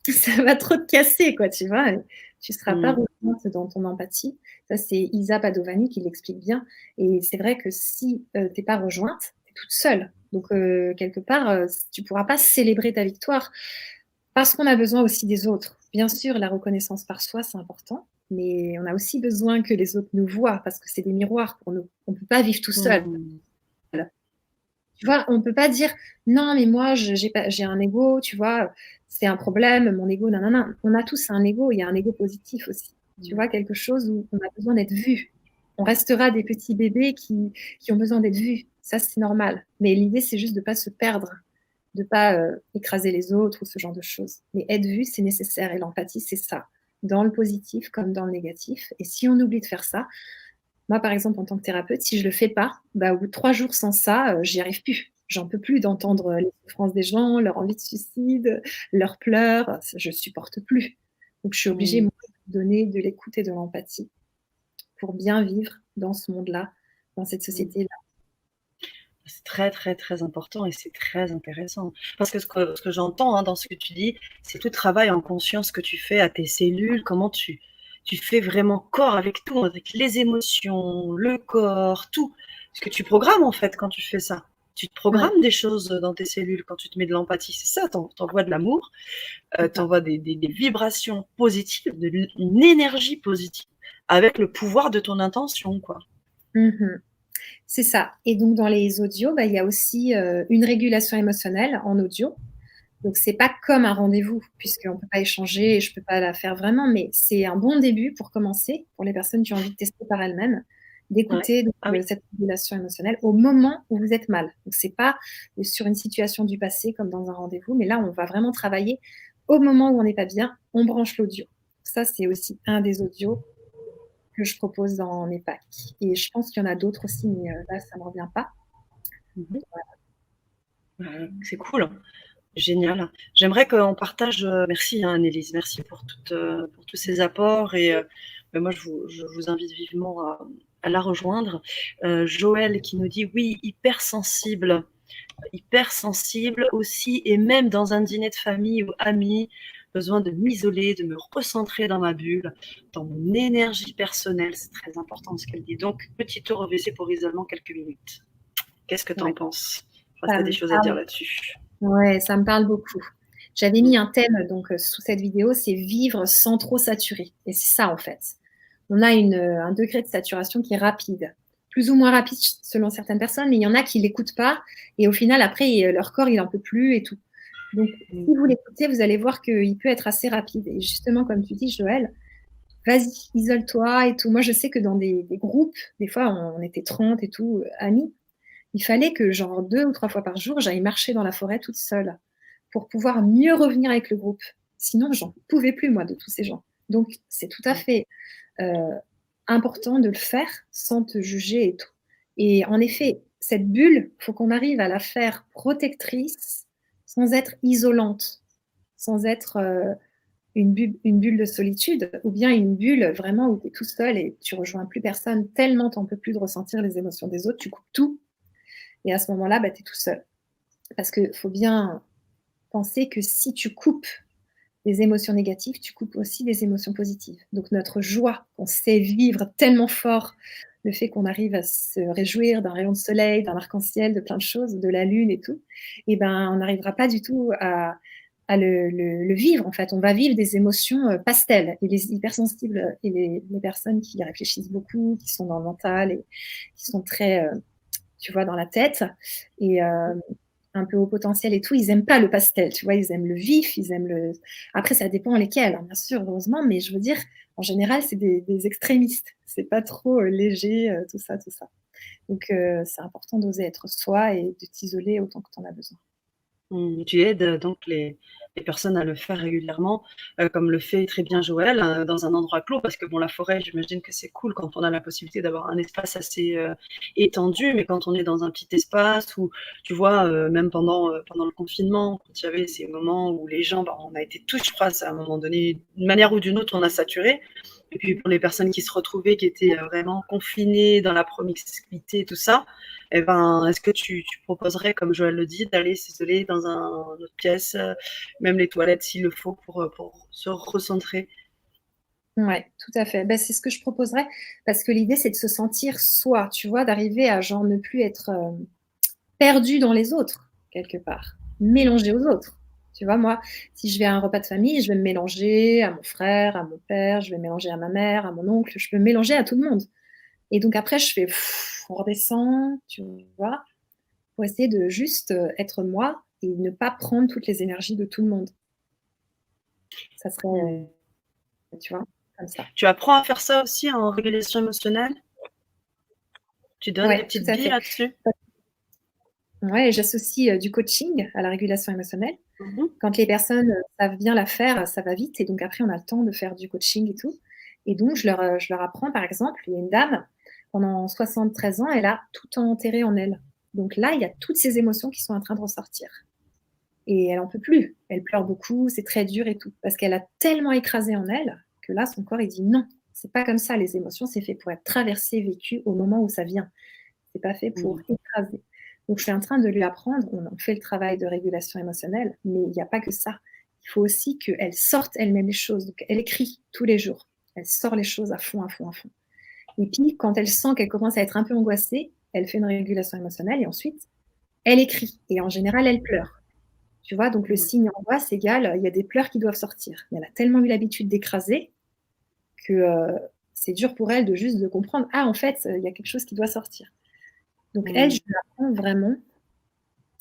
Ça va trop te casser, quoi, tu vois. Tu ne seras pas rejointe dans ton empathie. Ça, c'est Isa Padovani qui l'explique bien. Et c'est vrai que si tu n'es pas rejointe, tu es toute seule. Donc, quelque part, tu ne pourras pas célébrer ta victoire parce qu'on a besoin aussi des autres. Bien sûr, la reconnaissance par soi, c'est important, mais on a aussi besoin que les autres nous voient parce que c'est des miroirs pour nous. On ne peut pas vivre tout seul. Tu vois, on ne peut pas dire non, mais moi, j'ai un ego, tu vois, c'est un problème, mon ego, nanana. On a tous un ego, il y a un ego positif aussi. Tu vois, quelque chose où on a besoin d'être vu. On restera des petits bébés qui ont besoin d'être vus. Ça, c'est normal. Mais l'idée, c'est juste de ne pas se perdre, de ne pas écraser les autres ou ce genre de choses. Mais être vu, c'est nécessaire. Et l'empathie, c'est ça. Dans le positif comme dans le négatif. Et si on oublie de faire ça, moi, par exemple, en tant que thérapeute, si je le fais pas, bah, au bout de 3 jours sans ça, j'y arrive plus. J'en peux plus d'entendre les souffrances des gens, leur envie de suicide, leurs pleurs. Je supporte plus. Donc, je suis obligée, moi, de donner de l'écoute et de l'empathie pour bien vivre dans ce monde-là, dans cette société-là. C'est très, très, très important et c'est très intéressant. Parce que ce que j'entends dans ce que tu dis, c'est tout le travail en conscience que tu fais à tes cellules, comment tu fais vraiment corps avec tout, avec les émotions, le corps, tout. Ce que tu programmes en fait quand tu fais ça. Tu te programmes des choses dans tes cellules quand tu te mets de l'empathie. C'est ça, t'envoies de l'amour, t'envoies des vibrations positives, une énergie positive avec le pouvoir de ton intention, quoi. C'est ça. Et donc, dans les audios, il y a aussi une régulation émotionnelle en audio. Donc, c'est pas comme un rendez-vous, puisqu'on ne peut pas échanger et je ne peux pas la faire vraiment, mais c'est un bon début pour commencer, pour les personnes qui ont envie de tester par elles-mêmes, d'écouter cette régulation émotionnelle au moment où vous êtes mal. Donc, c'est pas sur une situation du passé comme dans un rendez-vous, mais là, on va vraiment travailler au moment où on n'est pas bien, on branche l'audio. Ça, c'est aussi un des audios que je propose dans mes packs. Et je pense qu'il y en a d'autres aussi, mais là, ça ne me revient pas. C'est cool. Génial. J'aimerais qu'on partage. Merci, Annelise. Merci pour tous ces apports. Et moi, je vous invite vivement à la rejoindre. Joël qui nous dit oui, hypersensible aussi, et même dans un dîner de famille ou amis, besoin de m'isoler, de me recentrer dans ma bulle, dans mon énergie personnelle. C'est très important ce qu'elle dit. Donc, petit tour au WC pour isolement quelques minutes. Qu'est-ce que tu en penses? Je crois que tu as des choses à dire là-dessus. Ouais, ça me parle beaucoup. J'avais mis un thème donc sous cette vidéo, c'est vivre sans trop saturer. Et c'est ça en fait. On a un degré de saturation qui est rapide, plus ou moins rapide selon certaines personnes, mais il y en a qui l'écoutent pas et au final après leur corps il en peut plus et tout. Donc si vous l'écoutez, vous allez voir qu'il peut être assez rapide. Et justement comme tu dis Joël, vas-y, isole-toi et tout. Moi je sais que dans des groupes, des fois on était 30 et tout, amis. Il fallait que genre 2 ou 3 fois par jour, j'aille marcher dans la forêt toute seule pour pouvoir mieux revenir avec le groupe. Sinon, j'en pouvais plus, moi, de tous ces gens. Donc, c'est tout à fait important de le faire sans te juger et tout. Et en effet, cette bulle, il faut qu'on arrive à la faire protectrice sans être isolante, sans être une bulle de solitude ou bien une bulle vraiment où tu es tout seul et tu rejoins plus personne tellement tu n'en peux plus de ressentir les émotions des autres, tu coupes tout et à ce moment-là, bah, tu es tout seul. Parce qu'il faut bien penser que si tu coupes des émotions négatives, tu coupes aussi des émotions positives. Donc notre joie, qu'on sait vivre tellement fort, le fait qu'on arrive à se réjouir d'un rayon de soleil, d'un arc-en-ciel, de plein de choses, de la lune et tout, et ben on n'arrivera pas du tout à le vivre en fait. On va vivre des émotions pastel. Et les hypersensibles et les personnes qui réfléchissent beaucoup, qui sont dans le mental et qui sont très, tu vois, dans la tête et un peu au potentiel et tout, ils aiment pas le pastel, tu vois, ils aiment le vif, ils aiment le... Après, ça dépend lesquels, hein, bien sûr, heureusement, mais je veux dire, en général, c'est des extrémistes. C'est pas trop léger, tout ça, tout ça. Donc, c'est important d'oser être soi et de t'isoler autant que tu en as besoin. Tu aides donc les personnes à le faire régulièrement, comme le fait très bien Joël, dans un endroit clos, parce que bon, la forêt, j'imagine que c'est cool quand on a la possibilité d'avoir un espace assez étendu, mais quand on est dans un petit espace où, tu vois, même pendant le confinement, quand il y avait ces moments où les gens, bah, on a été tous, je crois, à un moment donné, d'une manière ou d'une autre, on a saturé. Et puis pour les personnes qui se retrouvaient, qui étaient vraiment confinées dans la promiscuité, tout ça, eh ben, est-ce que tu proposerais, comme Joël le dit, d'aller s'isoler dans une autre pièce, même les toilettes s'il le faut, pour se recentrer? Ouais, tout à fait. Ben, c'est ce que je proposerais, parce que l'idée, c'est de se sentir soi, tu vois, d'arriver à genre ne plus être perdu dans les autres, quelque part, mélangé aux autres. Tu vois, moi, si je vais à un repas de famille, je vais me mélanger à mon frère, à mon père, je vais me mélanger à ma mère, à mon oncle, je peux me mélanger à tout le monde. Et donc après, je fais, on redescend, tu vois, pour essayer de juste être moi et ne pas prendre toutes les énergies de tout le monde. Ça serait, tu vois, comme ça. Tu apprends à faire ça aussi en régulation émotionnelle? Tu donnes des Ouais, tout petites à billes fait. là-dessus? Ouais, j'associe du coaching à la régulation émotionnelle. Mmh. Quand les personnes savent bien la faire, ça va vite et donc après on a le temps de faire du coaching et tout. Et donc je leur apprends par exemple, il y a une dame, pendant 73 ans, elle a tout enterré en elle. Donc là, il y a toutes ces émotions qui sont en train de ressortir. Et elle en peut plus. Elle pleure beaucoup, c'est très dur et tout. Parce qu'elle a tellement écrasé en elle que là, son corps, il dit non, c'est pas comme ça. Les émotions, c'est fait pour être traversé, vécu au moment où ça vient. C'est pas fait pour écraser. Donc, je suis en train de lui apprendre, on fait le travail de régulation émotionnelle, mais il n'y a pas que ça. Il faut aussi qu'elle sorte elle-même les choses. Donc, elle écrit tous les jours. Elle sort les choses à fond, à fond, à fond. Et puis, quand elle sent qu'elle commence à être un peu angoissée, elle fait une régulation émotionnelle et ensuite, elle écrit. Et en général, elle pleure. Tu vois, donc le signe angoisse égale, il y a des pleurs qui doivent sortir. Mais elle a tellement eu l'habitude d'écraser que c'est dur pour elle de juste de comprendre, ah, en fait, il y a quelque chose qui doit sortir. Donc, elle, je lui apprends vraiment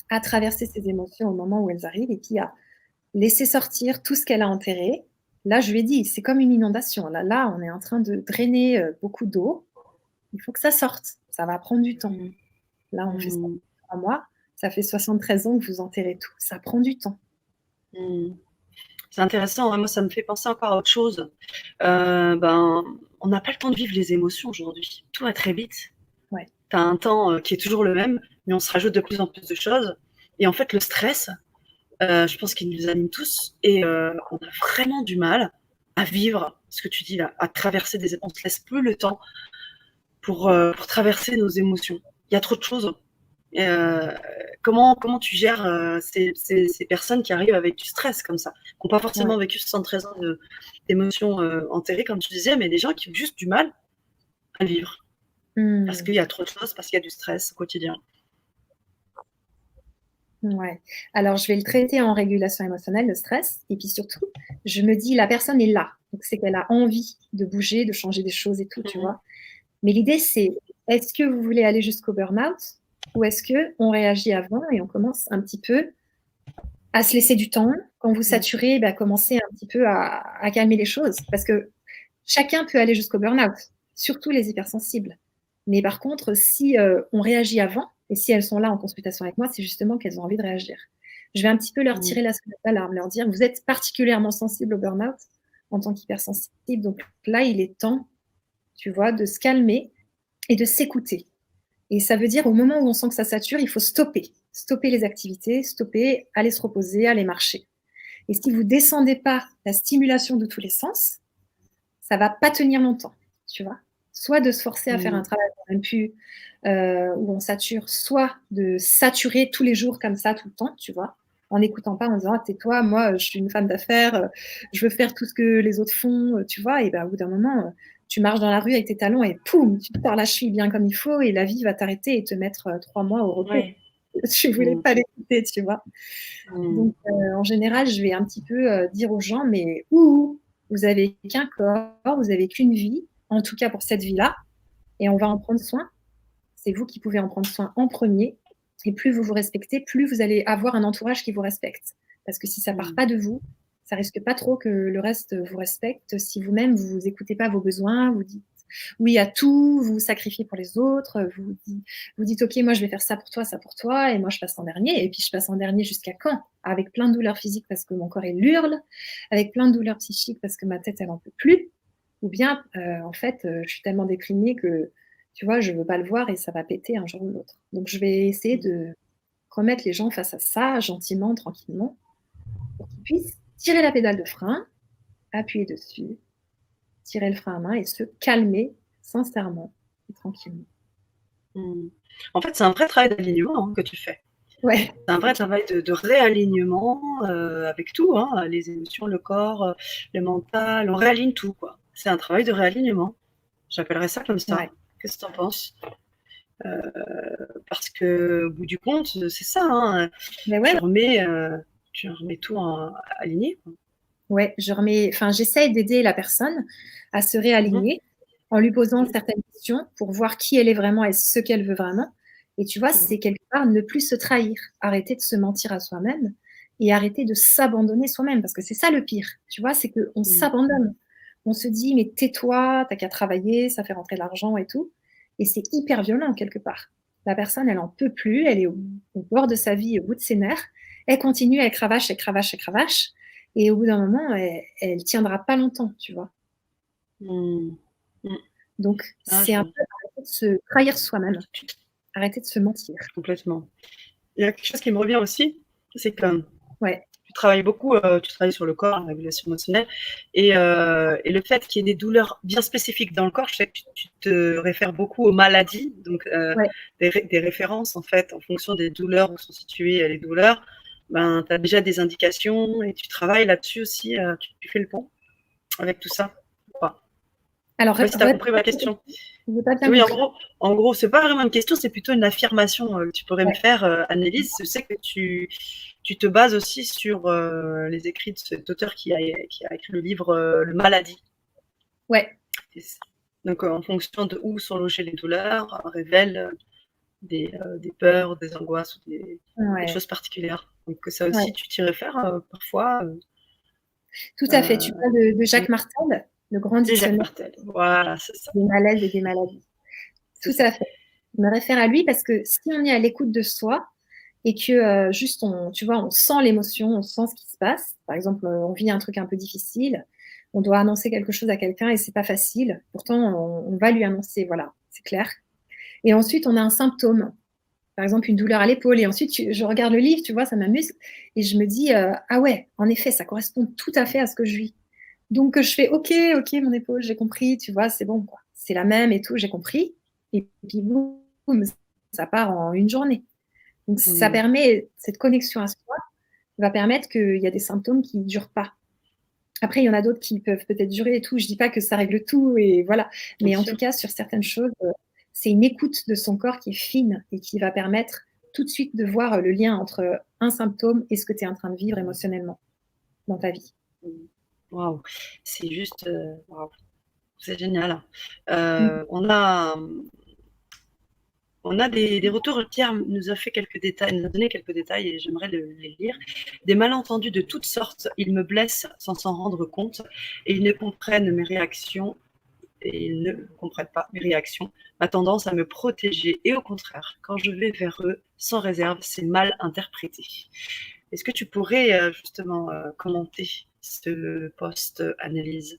à traverser ses émotions au moment où elles arrivent et puis à laisser sortir tout ce qu'elle a enterré. Là, je lui ai dit, c'est comme une inondation. Là, on est en train de drainer beaucoup d'eau. Il faut que ça sorte. Ça va prendre du temps. Là, on fait ça en 3 mois. Ça fait 73 ans que vous enterrez tout. Ça prend du temps. C'est intéressant, hein. Moi, ça me fait penser encore à autre chose. Ben, on n'a pas le temps de vivre les émotions aujourd'hui. Tout va très vite. Ouais. Tu as un temps qui est toujours le même, mais on se rajoute de plus en plus de choses. Et en fait, le stress, je pense qu'il nous anime tous. Et on a vraiment du mal à vivre ce que tu dis là, à traverser des émotions. On se laisse peu le temps pour traverser nos émotions. Il y a trop de choses. Comment tu gères ces personnes qui arrivent avec du stress comme ça, qui n'ont pas forcément vécu 73 ans d'émotions enterrées, comme tu disais, mais des gens qui ont juste du mal à vivre parce qu'il y a trop de choses, parce qu'il y a du stress au quotidien. Ouais. Alors, je vais le traiter en régulation émotionnelle, le stress. Et puis surtout, je me dis, la personne est là. Donc, c'est qu'elle a envie de bouger, de changer des choses et tout, tu vois. Mais l'idée, c'est, est-ce que vous voulez aller jusqu'au burn-out ou est-ce qu'on réagit avant et on commence un petit peu à se laisser du temps. Quand vous saturez, bah, commencez un petit peu à calmer les choses. Parce que chacun peut aller jusqu'au burn-out, surtout les hypersensibles. Mais par contre, si on réagit avant, et si elles sont là en consultation avec moi, c'est justement qu'elles ont envie de réagir. je vais un petit peu leur Mmh. tirer la sonnette d'alarme, leur dire: «Vous êtes particulièrement sensible au burn-out en tant qu'hypersensible, donc là, il est temps, tu vois, de se calmer et de s'écouter». Et ça veut dire au moment où on sent que ça sature, il faut stopper. Stopper les activités, stopper, aller se reposer, aller marcher. Et si vous descendez pas la stimulation de tous les sens, ça va pas tenir longtemps, tu vois? Soit de se forcer à faire un Mmh. travail qu'on n'aime plus, où on sature, soit de saturer tous les jours comme ça, tout le temps, tu vois? En n'écoutant pas, en disant: «Ah tais-toi, moi, je suis une femme d'affaires, je veux faire tout ce que les autres font», tu vois? Et ben, au bout d'un moment, tu marches dans la rue avec tes talons et poum, tu te tords la cheville bien comme il faut et la vie va t'arrêter et te mettre, 3 mois au repos. Ouais. Tu voulais Mmh. pas l'écouter, tu vois? Mmh. Donc, en général, je vais un petit peu, dire aux gens: «Mais ouhou, vous avez qu'un corps, vous avez qu'une vie, en tout cas pour cette vie-là, et on va en prendre soin. C'est vous qui pouvez en prendre soin en premier. Et plus vous vous respectez, plus vous allez avoir un entourage qui vous respecte. Parce que si ça part Mmh. pas de vous, ça risque pas trop que le reste vous respecte. Si vous-même vous écoutez pas vos besoins, vous dites oui à tout, vous vous sacrifiez pour les autres, vous dites ok, moi je vais faire ça pour toi, et moi je passe en dernier, et puis je passe en dernier jusqu'à quand? Avec plein de douleurs physiques parce que mon corps il hurle, avec plein de douleurs psychiques parce que ma tête elle en peut plus, ou bien en fait je suis tellement déprimée que tu vois, je veux pas le voir et ça va péter un jour ou l'autre. Donc je vais essayer Mmh. de remettre les gens face à ça, gentiment, tranquillement, pour qu'ils puissent tirer la pédale de frein, appuyer dessus, tirer le frein à main et se calmer sincèrement et tranquillement. Mmh. En fait, c'est un vrai travail d'alignement, hein, que tu fais. Ouais, C'est un c'est vrai clair. travail de réalignement, avec tout, hein, les émotions, le corps, le mental, on réaligne tout, quoi. C'est un travail de réalignement. J'appellerais ça comme ça. Ouais. Qu'est-ce que tu en penses? Heu, Parce qu'au bout du compte, c'est ça, hein, Mais ouais, tu ouais, remets, tout en aligné, quoi. ouais, j'essaye d'aider la personne à se Mmh mh. réaligner en lui posant Mmh. certaines questions pour voir qui elle est vraiment et ce qu'elle veut vraiment. Et tu vois, Mmh. c'est quelque part ne plus se trahir, arrêter de se mentir à soi-même et arrêter de s'abandonner soi-même, parce que c'est ça le pire, tu vois, c'est qu'on Mmh. s'abandonne. On se dit: «Mais tais-toi, tu as qu'à travailler, ça fait rentrer de l'argent et tout», et c'est hyper violent quelque part. La personne, elle en peut plus, elle est au bord de sa vie, au bout de ses nerfs. Elle continue, elle cravache, elle cravache, elle cravache, et au bout d'un moment, elle tiendra pas longtemps, tu vois? Mmh. Mmh. Donc Ah, c'est un peu arrêter de se trahir soi-même, arrêter de se mentir. complètement. Il y a quelque chose qui me revient aussi, c'est que Ouais, tu travailles beaucoup, tu travailles sur le corps, la régulation émotionnelle et le fait qu'il y ait des douleurs bien spécifiques dans le corps, je sais que tu te réfères beaucoup aux maladies, donc ouais. des références en fait en fonction des douleurs où sont situées les douleurs. Ben, tu as déjà des indications et tu travailles là-dessus aussi, tu fais le pont avec tout ça ou pas? Alors Je sais pas si tu as compris ma répète la question? question, j'ai pas bien Oui, compris. en gros, c'est pas vraiment une question, c'est plutôt une affirmation que tu pourrais me Ouais, faire, Annelise. Je sais que tu te bases aussi sur les écrits de cet auteur qui a écrit le livre Le Maladie. ouais, Donc, en fonction de où sont logées les douleurs, révèle des peurs, des angoisses ou des ouais, choses particulières. Donc, ça aussi, ouais. tu t'y réfères parfois. Tout à fait. Tu Euh, parles de Jacques Martel, le grand de Jacques dictionnaire Martel. Voilà, c'est ça. des malaises et des maladies. C'est Tout ça. à fait. Je me réfère à lui parce que si on est à l'écoute de soi et que, juste tu vois, on sent l'émotion, on sent ce qui se passe. Par exemple, on vit un truc un peu difficile, on doit annoncer quelque chose à quelqu'un et c'est pas facile. Pourtant, on va lui annoncer, voilà, c'est clair. Et ensuite, on a un symptôme, par exemple une douleur à l'épaule, et ensuite je regarde le livre, tu vois, ça m'amuse, et je me dis, «Ah ouais, en effet, ça correspond tout à fait à ce que je vis». Donc je fais: «OK, OK, mon épaule, j'ai compris», tu vois? C'est bon, quoi. C'est la même et tout, j'ai compris, et puis boum, ça part en une journée. Donc ça Mmh. permet cette connexion à soi va permettre qu'il y a des symptômes qui ne durent pas. Après, il y en a d'autres qui peuvent peut-être durer et tout. Je dis pas que ça règle tout et voilà. Bien Mais en tout sûr. cas, sur certaines choses, c'est une écoute de son corps qui est fine et qui va permettre tout de suite de voir, le lien entre un symptôme et ce que tu es en train de vivre émotionnellement dans ta vie. Mmh. Waouh, c'est juste, waouh, c'est génial. Mmh. On a, on a des retours. Pierre nous a fait quelques détails, nous a donné quelques détails et j'aimerais les lire. Des malentendus de toutes sortes, ils me blessent sans s'en rendre compte et ils ne comprennent mes réactions et ils ne comprennent pas mes réactions, ma tendance à me protéger et au contraire, quand je vais vers eux sans réserve, c'est mal interprété. Est-ce que tu pourrais justement commenter ce post, Annelise?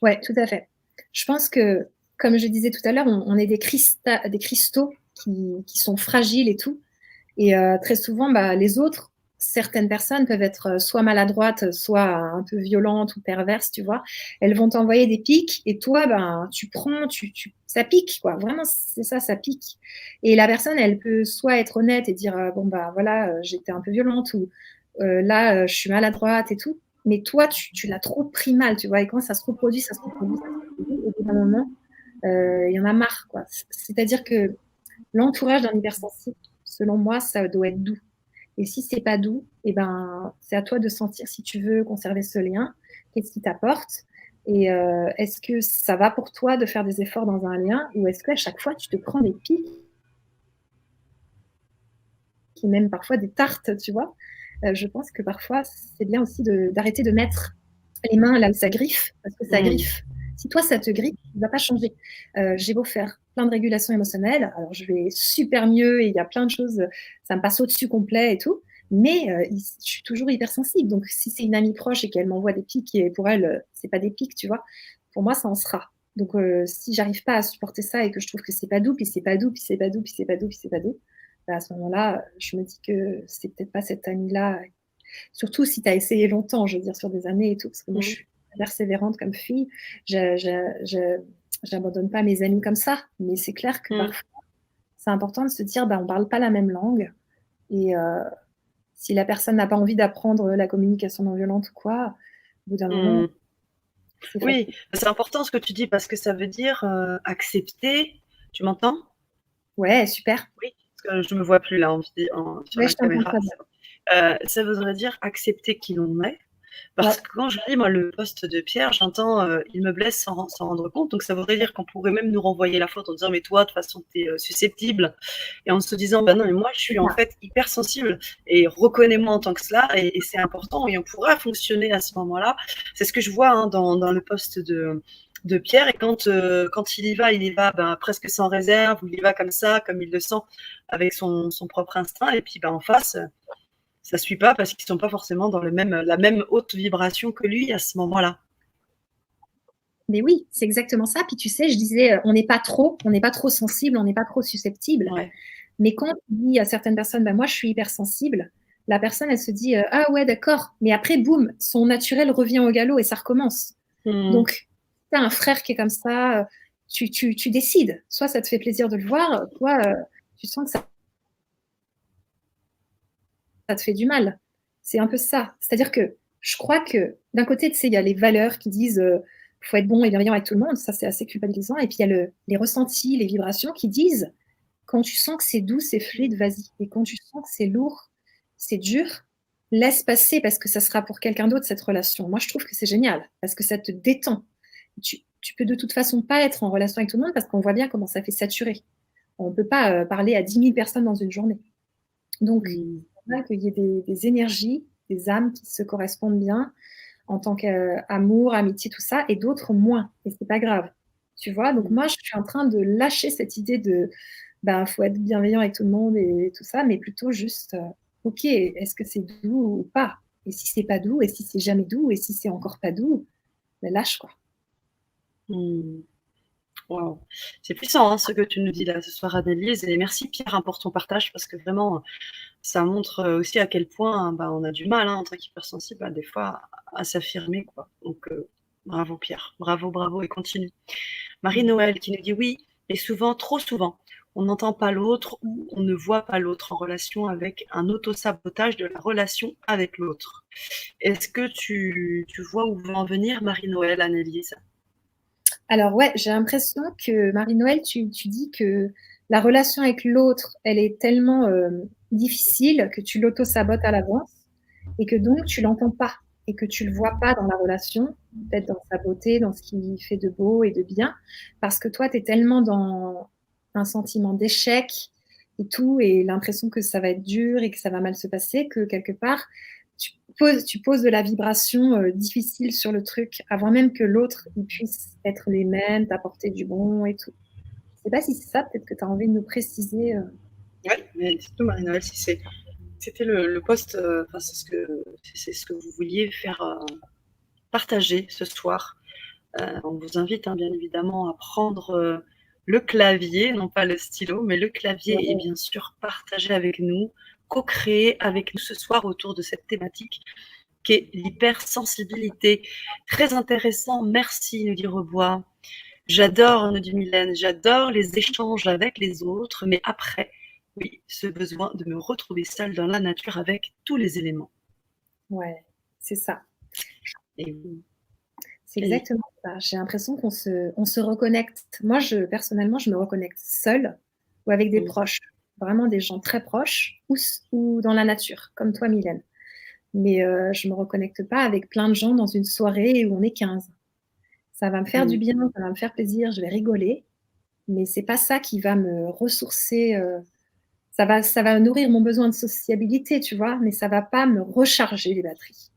Ouais, tout à fait. Je pense que, comme je disais tout à l'heure, on est des cristaux qui sont fragiles et tout. Et très souvent, les autres, certaines personnes peuvent être soit maladroites, soit un peu violentes ou perverses, tu vois. Elles vont t'envoyer des pics et toi, tu prends, ça pique, quoi. Vraiment, c'est ça, ça pique. Et la personne, elle peut soit être honnête et dire, bon, voilà, j'étais un peu violente ou là, je suis maladroite et tout. Mais toi, tu l'as trop pris mal, tu vois. Et quand ça se reproduit, ça se reproduit, ça se reproduit, au bout d'un moment, il y en a marre, quoi. C'est-à-dire que l'entourage d'un hypersensible, selon moi, ça doit être doux. Et si c'est pas doux, c'est à toi de sentir si tu veux conserver ce lien, qu'est-ce qui t'apporte, et est-ce que ça va pour toi de faire des efforts dans un lien, ou est-ce qu'à chaque fois tu te prends des pics, et même parfois des tartes, tu vois. Je pense que parfois c'est bien aussi d'arrêter de mettre les mains là où ça griffe, parce que ça griffe. Si toi ça te griffe, il ne va pas changer. J'ai beau faire plein de régulation émotionnelle, alors je vais super mieux et il y a plein de choses, ça me passe au-dessus complet et tout, mais je suis toujours hypersensible. Donc si c'est une amie proche et qu'elle m'envoie des pics et pour elle, c'est pas des pics, tu vois, pour moi ça en sera. Donc si j'arrive pas à supporter ça et que je trouve que c'est pas doux, puis c'est pas doux, puis c'est pas doux, puis c'est pas doux, puis c'est pas doux, à ce moment-là, je me dis que c'est peut-être pas cette amie-là. Surtout si tu as essayé longtemps, je veux dire, sur des années et tout, parce que moi, je suis persévérante comme fille. J'abandonne pas mes amis comme ça, mais c'est clair que parfois, c'est important de se dire, on parle pas la même langue, et si la personne n'a pas envie d'apprendre la communication non violente ou quoi, au bout d'un moment, c'est Oui, facile. c'est important ce que tu dis parce que ça veut dire accepter. Tu m'entends? Ouais, super. Oui, parce que je me vois plus là sur Ouais, la je t'entends caméra. très bien. Ça voudrait dire accepter qui l'on est. Parce Ouais. que quand je lis moi le post de Pierre, j'entends il me blesse sans rendre compte. Donc ça voudrait dire qu'on pourrait même nous renvoyer la faute en disant mais toi de toute façon tu es susceptible, et en se disant bah non mais moi je suis en fait hypersensible et reconnais-moi en tant que cela, et c'est important, et on pourra fonctionner à ce moment-là. C'est ce que je vois dans le post de Pierre, et quand il y va presque sans réserve, ou il y va comme ça, comme il le sent, avec son propre instinct, et puis en face ça ne suit pas parce qu'ils ne sont pas forcément dans la même haute vibration que lui à ce moment-là. Mais oui, c'est exactement ça. Puis tu sais, je disais, on n'est pas trop sensible, on n'est pas trop susceptible. Ouais. Mais quand tu dis à certaines personnes, moi je suis hypersensible, la personne elle se dit, ah ouais d'accord, mais après boum, son naturel revient au galop et ça recommence. Donc, tu as un frère qui est comme ça, tu décides. Soit ça te fait plaisir de le voir, soit tu sens que ça te fait du mal. C'est un peu ça. C'est-à-dire que je crois que d'un côté, tu sais, il y a les valeurs qui disent faut être bon et bienveillant avec tout le monde, ça c'est assez culpabilisant. Et puis il y a les ressentis, les vibrations qui disent quand tu sens que c'est doux, c'est fluide, vas-y. Et quand tu sens que c'est lourd, c'est dur, laisse passer parce que ça sera pour quelqu'un d'autre cette relation. Moi, je trouve que c'est génial parce que ça te détend. Tu peux de toute façon pas être en relation avec tout le monde parce qu'on voit bien comment ça fait saturer. On ne peut pas parler à 10 000 personnes dans une journée. Donc, c'est normal qu'il y ait des énergies, des âmes qui se correspondent bien en tant qu'amour, amitié, tout ça, et d'autres moins. Et c'est pas grave. Tu vois, donc moi, je suis en train de lâcher cette idée de faut être bienveillant avec tout le monde et tout ça, mais plutôt juste, ok, est-ce que c'est doux ou pas? Et si c'est pas doux, et si c'est jamais doux, et si c'est encore pas doux, lâche quoi. Wow. C'est puissant ce que tu nous dis là ce soir, Annelise, et merci Pierre pour ton partage, parce que vraiment ça montre aussi à quel point on a du mal en tant qu'hypersensible des fois à s'affirmer, quoi. Donc bravo Pierre, bravo et continue. Marie-Noël qui nous dit oui, et souvent, trop souvent, on n'entend pas l'autre ou on ne voit pas l'autre en relation, avec un auto-sabotage de la relation avec l'autre. Est-ce que tu vois où veut en venir Marie-Noël, Annelise? Alors ouais, j'ai l'impression que Marie-Noël, tu dis que la relation avec l'autre, elle est tellement difficile que tu l'auto-sabotes à l'avance et que donc tu l'entends pas et que tu le vois pas dans la relation, peut-être dans sa beauté, dans ce qui fait de beau et de bien, parce que toi, tu es tellement dans un sentiment d'échec et tout, et l'impression que ça va être dur et que ça va mal se passer, que quelque part, tu poses de la vibration difficile sur le truc avant même que l'autre il puisse être les mêmes, t'apporter du bon et tout. Je sais pas si c'est ça, peut-être que tu as envie de nous préciser. Oui, mais c'est tout Marie-Noël si c'est. C'était le post, enfin, c'est ce que vous vouliez faire partager ce soir. On vous invite bien évidemment à prendre le clavier, non pas le stylo, mais le clavier et bien sûr partager avec nous, co-créer avec nous ce soir autour de cette thématique qui est l'hypersensibilité. Très intéressant, merci, nous dit Rebois. J'adore, nous dit Mylène, j'adore les échanges avec les autres, mais après, oui, ce besoin de me retrouver seule dans la nature avec tous les éléments. Ouais, c'est ça. Et c'est exactement ça. J'ai l'impression qu'on se reconnecte. Moi, personnellement, je me reconnecte seule ou avec des proches, vraiment des gens très proches ou dans la nature, comme toi, Mylène. Mais je me reconnecte pas avec plein de gens dans une soirée où on est 15. Ça va me faire du bien, ça va me faire plaisir, je vais rigoler, mais c'est pas ça qui va me ressourcer. Ça va nourrir mon besoin de sociabilité, tu vois, mais ça va pas me recharger les batteries.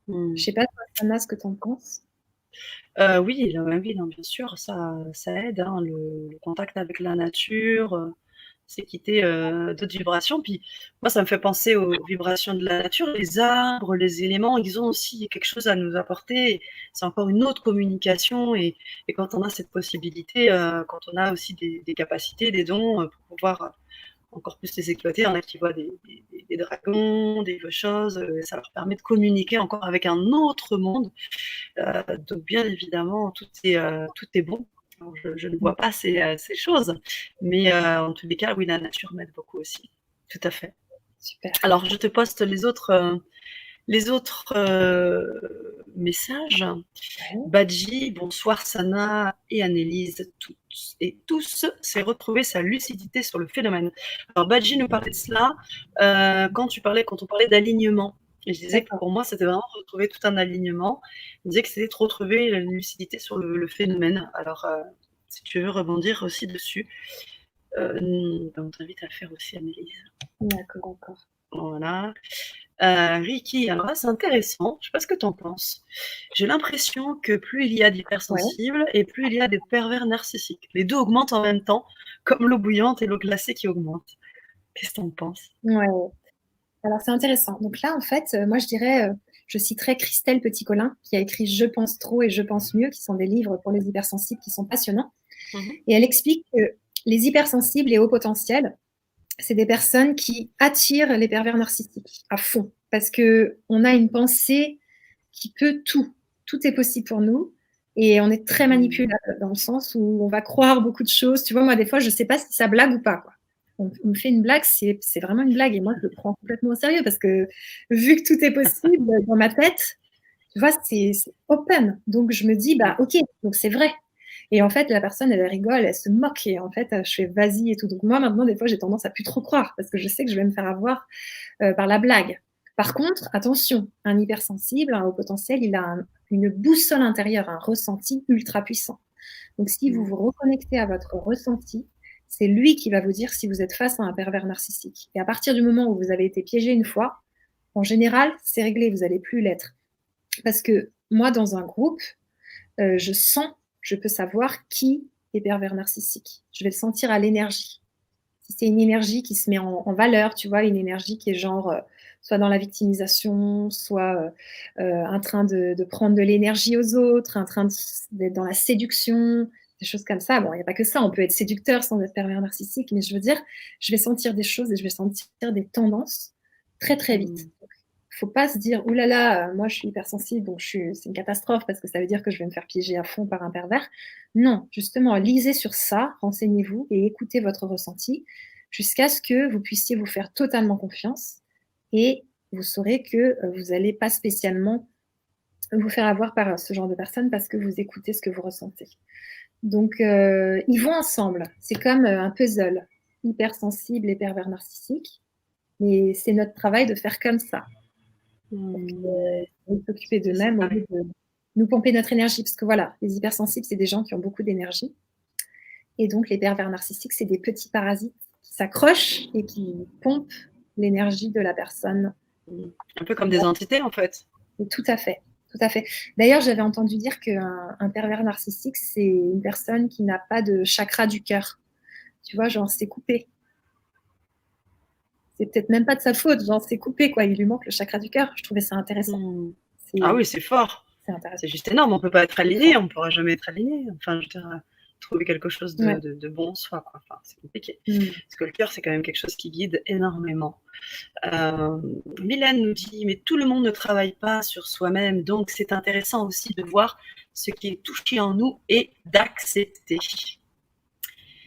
Je sais pas, toi, Sana, ce que tu en penses. Oui, non, bien sûr, ça aide, le contact avec la nature, s'équiter d'autres vibrations. Puis moi, ça me fait penser aux vibrations de la nature. Les arbres, les éléments, ils ont aussi quelque chose à nous apporter. C'est encore une autre communication. Et quand on a cette possibilité, quand on a aussi des capacités, des dons pour pouvoir encore plus les exploiter, il y en a qui voient des dragons, des choses, ça leur permet de communiquer encore avec un autre monde. Donc bien évidemment, tout est bon. Alors, je ne vois pas ces choses, mais en tous les cas, oui, la nature m'aide beaucoup aussi. Tout à fait. Super. Alors, je te poste les autres messages. Ouais. Badji, bonsoir Sana et Annelise, toutes et tous, c'est retrouver sa lucidité sur le phénomène. Alors Badji nous parlait de cela quand on parlait d'alignement. Et je disais que pour moi, c'était vraiment retrouver tout un alignement. Je disais que c'était de retrouver la lucidité sur le phénomène. Alors, si tu veux rebondir aussi dessus, on t'invite à le faire aussi, Annelise. D'accord. Voilà. Ricky, alors là, c'est intéressant. Je ne sais pas ce que tu en penses. J'ai l'impression que plus il y a d'hypersensibles et plus il y a des pervers narcissiques. Les deux augmentent en même temps, comme l'eau bouillante et l'eau glacée qui augmentent. Qu'est-ce que tu en penses? Ouais. Alors, c'est intéressant. Donc là, en fait, moi, je dirais, je citerai Christelle Petit-Colin, qui a écrit Je pense trop et Je pense mieux, qui sont des livres pour les hypersensibles qui sont passionnants. Et elle explique que les hypersensibles et hauts potentiels, c'est des personnes qui attirent les pervers narcissiques à fond. Parce qu'on a une pensée qui peut tout. Tout est possible pour nous. Et on est très manipulable dans le sens où on va croire beaucoup de choses. Tu vois, moi, des fois, je ne sais pas si ça blague ou pas, quoi. On me fait une blague, c'est vraiment une blague. Et moi, je le prends complètement au sérieux parce que vu que tout est possible dans ma tête, tu vois, c'est open. Donc, je me dis, bah, ok, donc c'est vrai. Et en fait, la personne, elle rigole, elle se moque. Et en fait, je fais vas-y et tout. Donc, moi, maintenant, des fois, j'ai tendance à plus trop croire parce que je sais que je vais me faire avoir par la blague. Par contre, attention, un hypersensible, un haut potentiel, il a une boussole intérieure, un ressenti ultra puissant. Donc, si vous vous reconnectez à votre ressenti, c'est lui qui va vous dire si vous êtes face à un pervers narcissique. Et à partir du moment où vous avez été piégé une fois, en général, c'est réglé, vous n'allez plus l'être. Parce que moi, dans un groupe, je peux savoir qui est pervers narcissique. Je vais le sentir à l'énergie. Si c'est une énergie qui se met en valeur, tu vois, une énergie qui est genre soit dans la victimisation, soit en train de prendre de l'énergie aux autres, en train d'être dans la séduction, des choses comme ça. Bon, il n'y a pas que ça, on peut être séducteur sans être pervers narcissique, mais je veux dire, je vais sentir des choses et je vais sentir des tendances très, très vite. Il ne faut pas se dire, oh là là, moi je suis hypersensible, donc c'est une catastrophe parce que ça veut dire que je vais me faire piéger à fond par un pervers. Non, justement, lisez sur ça, renseignez-vous et écoutez votre ressenti jusqu'à ce que vous puissiez vous faire totalement confiance et vous saurez que vous n'allez pas spécialement vous faire avoir par ce genre de personnes parce que vous écoutez ce que vous ressentez. Donc, ils vont ensemble. C'est comme un puzzle, hypersensible et pervers narcissique. Mais c'est notre travail de faire comme ça. S'occuper d'eux-mêmes au lieu de nous pomper notre énergie. Parce que voilà, les hypersensibles, c'est des gens qui ont beaucoup d'énergie. Et donc, les pervers narcissiques, c'est des petits parasites qui s'accrochent et qui pompent l'énergie de la personne. Un peu comme des entités, en fait. Et tout à fait. Tout à fait. D'ailleurs, j'avais entendu dire qu'un pervers narcissique, c'est une personne qui n'a pas de chakra du cœur. Tu vois, genre, c'est coupé. c'est peut-être même pas de sa faute, genre c'est coupé, quoi. Il lui manque le chakra du cœur. Je trouvais ça intéressant. Ah oui, c'est fort. C'est intéressant. C'est juste énorme. On peut pas être aligné, on ne pourra jamais être aligné. Enfin, je veux dire, trouver quelque chose Ouais. de bon en soi, quoi. Enfin, c'est compliqué. Mm. Parce que le cœur, c'est quand même quelque chose qui guide énormément. Mylène nous dit, mais tout le monde ne travaille pas sur soi-même, donc c'est intéressant aussi de voir ce qui est touché en nous et d'accepter.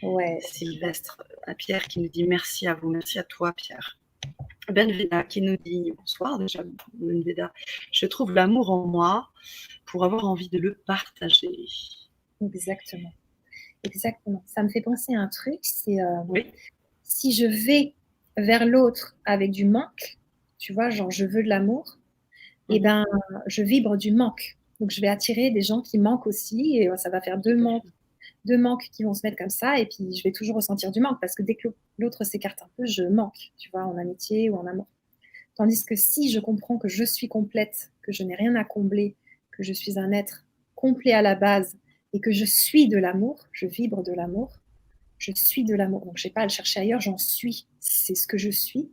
Ouais. Sylvestre, Pierre qui nous dit merci à vous, merci à toi Pierre. Benveda qui nous dit bonsoir déjà, Benveda, je trouve l'amour en moi pour avoir envie de le partager. Exactement. Exactement. Ça me fait penser à un truc, c'est oui. Si je vais vers l'autre avec du manque, tu vois, genre je veux de l'amour, et ben je vibre du manque. Donc je vais attirer des gens qui manquent aussi, et ça va faire deux manques qui vont se mettre comme ça, et puis je vais toujours ressentir du manque, parce que dès que l'autre s'écarte un peu, je manque, tu vois, en amitié ou en amour. Tandis que si je comprends que je suis complète, que je n'ai rien à combler, que je suis un être complet à la base, et que je suis de l'amour, je vibre de l'amour, je suis de l'amour. Donc, je n'ai pas à le chercher ailleurs, j'en suis. C'est ce que je suis.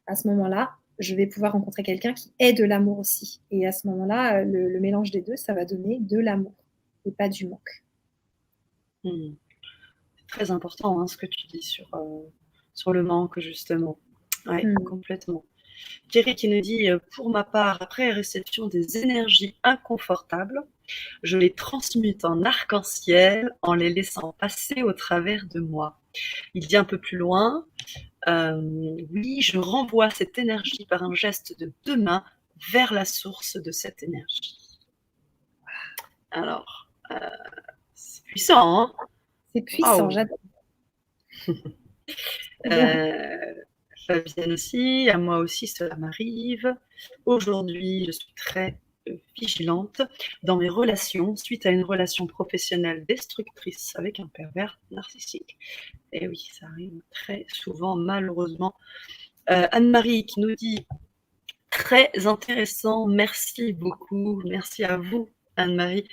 À ce moment-là, je vais pouvoir rencontrer quelqu'un qui est de l'amour aussi. Et à ce moment-là, le mélange des deux, ça va donner de l'amour et pas du manque. C'est très important ce que tu dis sur le manque, justement. Oui, complètement. Thierry qui nous dit, pour ma part, après réception des énergies inconfortables, je les transmute en arc-en-ciel en les laissant passer au travers de moi. Il dit un peu plus loin, oui, je renvoie cette énergie par un geste de 2 mains vers la source de cette énergie. Alors, c'est puissant, hein? C'est puissant, j'adore. Fabienne aussi, à moi aussi cela m'arrive. Aujourd'hui, je suis très vigilante dans mes relations suite à une relation professionnelle destructrice avec un pervers narcissique. Et oui, ça arrive très souvent, malheureusement. Anne-Marie qui nous dit très intéressant, merci beaucoup, merci à vous, Anne-Marie.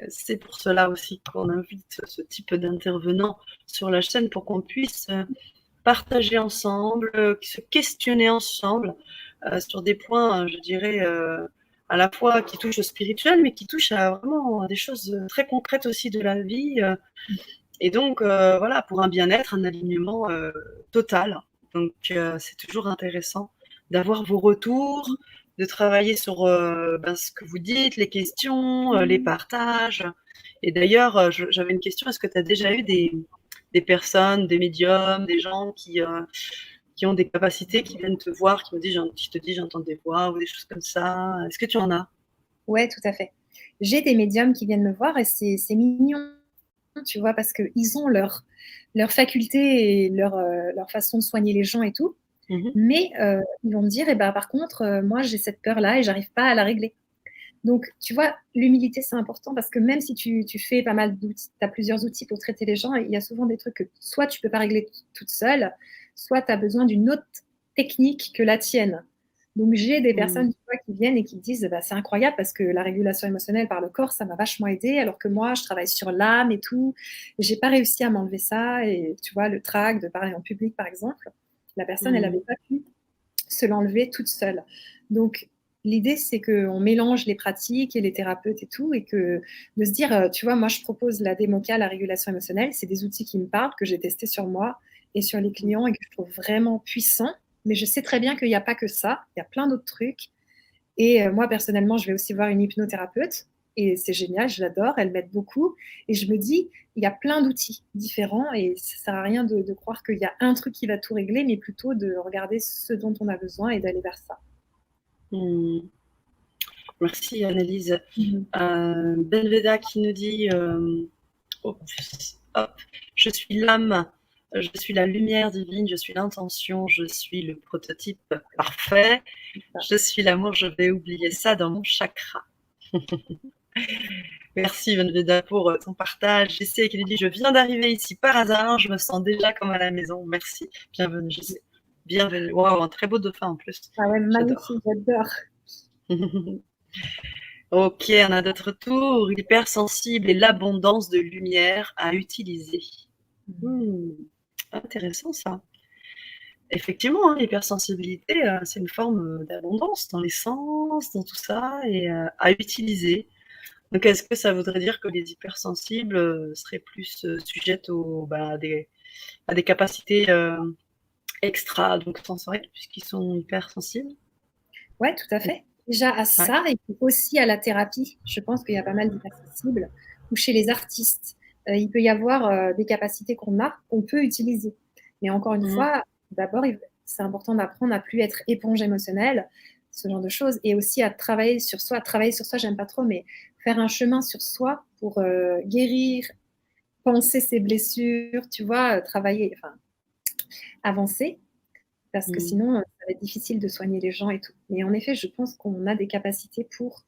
C'est pour cela aussi qu'on invite ce type d'intervenants sur la chaîne pour qu'on puisse partager ensemble, se questionner ensemble sur des points, je dirais, à la fois qui touchent au spirituel, mais qui touchent à vraiment des choses très concrètes aussi de la vie. Et donc, voilà, pour un bien-être, un alignement total. Donc, c'est toujours intéressant d'avoir vos retours, de travailler sur ce que vous dites, les questions, les partages. Et d'ailleurs, j'avais une question, est-ce que tu as déjà eu des personnes, des médiums, des gens qui ont des capacités, qui viennent te voir, qui te disent j'entends des voix ou des choses comme ça? Est-ce que tu en as? Ouais, tout à fait. J'ai des médiums qui viennent me voir et c'est mignon, tu vois, parce qu'ils ont leur faculté et leur façon de soigner les gens et tout. Mais ils vont me dire, par contre, moi, j'ai cette peur-là et j'arrive pas à la régler. Donc, tu vois, l'humilité, c'est important parce que même si tu fais pas mal d'outils, tu as plusieurs outils pour traiter les gens, il y a souvent des trucs que soit tu peux pas régler toute seule, soit tu as besoin d'une autre technique que la tienne. Donc, j'ai des personnes tu vois, qui viennent et qui disent, c'est incroyable parce que la régulation émotionnelle par le corps, ça m'a vachement aidé, alors que moi, je travaille sur l'âme et tout. J'ai pas réussi à m'enlever ça. Et tu vois, le trac de parler en public, par exemple, la personne, elle n'avait pas pu se l'enlever toute seule. Donc, l'idée, c'est qu'on mélange les pratiques et les thérapeutes et tout, et que de se dire, tu vois, moi, je propose la démoca, la régulation émotionnelle, c'est des outils qui me parlent, que j'ai testés sur moi et sur les clients et que je trouve vraiment puissants. Mais je sais très bien qu'il n'y a pas que ça, il y a plein d'autres trucs. Et moi, personnellement, je vais aussi voir une hypnothérapeute et c'est génial, je l'adore, elle m'aide beaucoup. Et je me dis, il y a plein d'outils différents et ça ne sert à rien de croire qu'il y a un truc qui va tout régler, mais plutôt de regarder ce dont on a besoin et d'aller vers ça. Merci Annelise. Benveda qui nous dit je suis l'âme, je suis la lumière divine, je suis l'intention, je suis le prototype parfait, je suis l'amour, je vais oublier ça dans mon chakra. Merci Benveda pour ton partage. Jessie qui nous dit je viens d'arriver ici par hasard, je me sens déjà comme à la maison. Merci, bienvenue Jessie. Bienvenue. Waouh, un très beau dauphin en plus. Ah ouais, magnifique, j'adore. Ok, on a d'autres tours. Hypersensible et l'abondance de lumière à utiliser. Intéressant ça. effectivement, hein, l'hypersensibilité, c'est une forme d'abondance dans les sens, dans tout ça, et à utiliser. Donc, est-ce que ça voudrait dire que les hypersensibles seraient plus sujettes à des capacités extra, donc sensorielles, puisqu'ils sont hypersensibles? Ouais, tout à fait. Déjà à Ouais. ça et puis aussi à la thérapie. Je pense qu'il y a pas mal d'hypersensibles ou chez les artistes. Il peut y avoir des capacités qu'on a, qu'on peut utiliser. Mais encore une Mhm. fois, d'abord, c'est important d'apprendre à plus être éponge émotionnelle, ce genre de choses, et aussi à travailler sur soi. Travailler sur soi, j'aime pas trop, mais faire un chemin sur soi pour guérir, penser ses blessures, tu vois, travailler, enfin, avancer parce que Mhm. sinon, ça va être difficile de soigner les gens et tout. Mais en effet, je pense qu'on a des capacités pour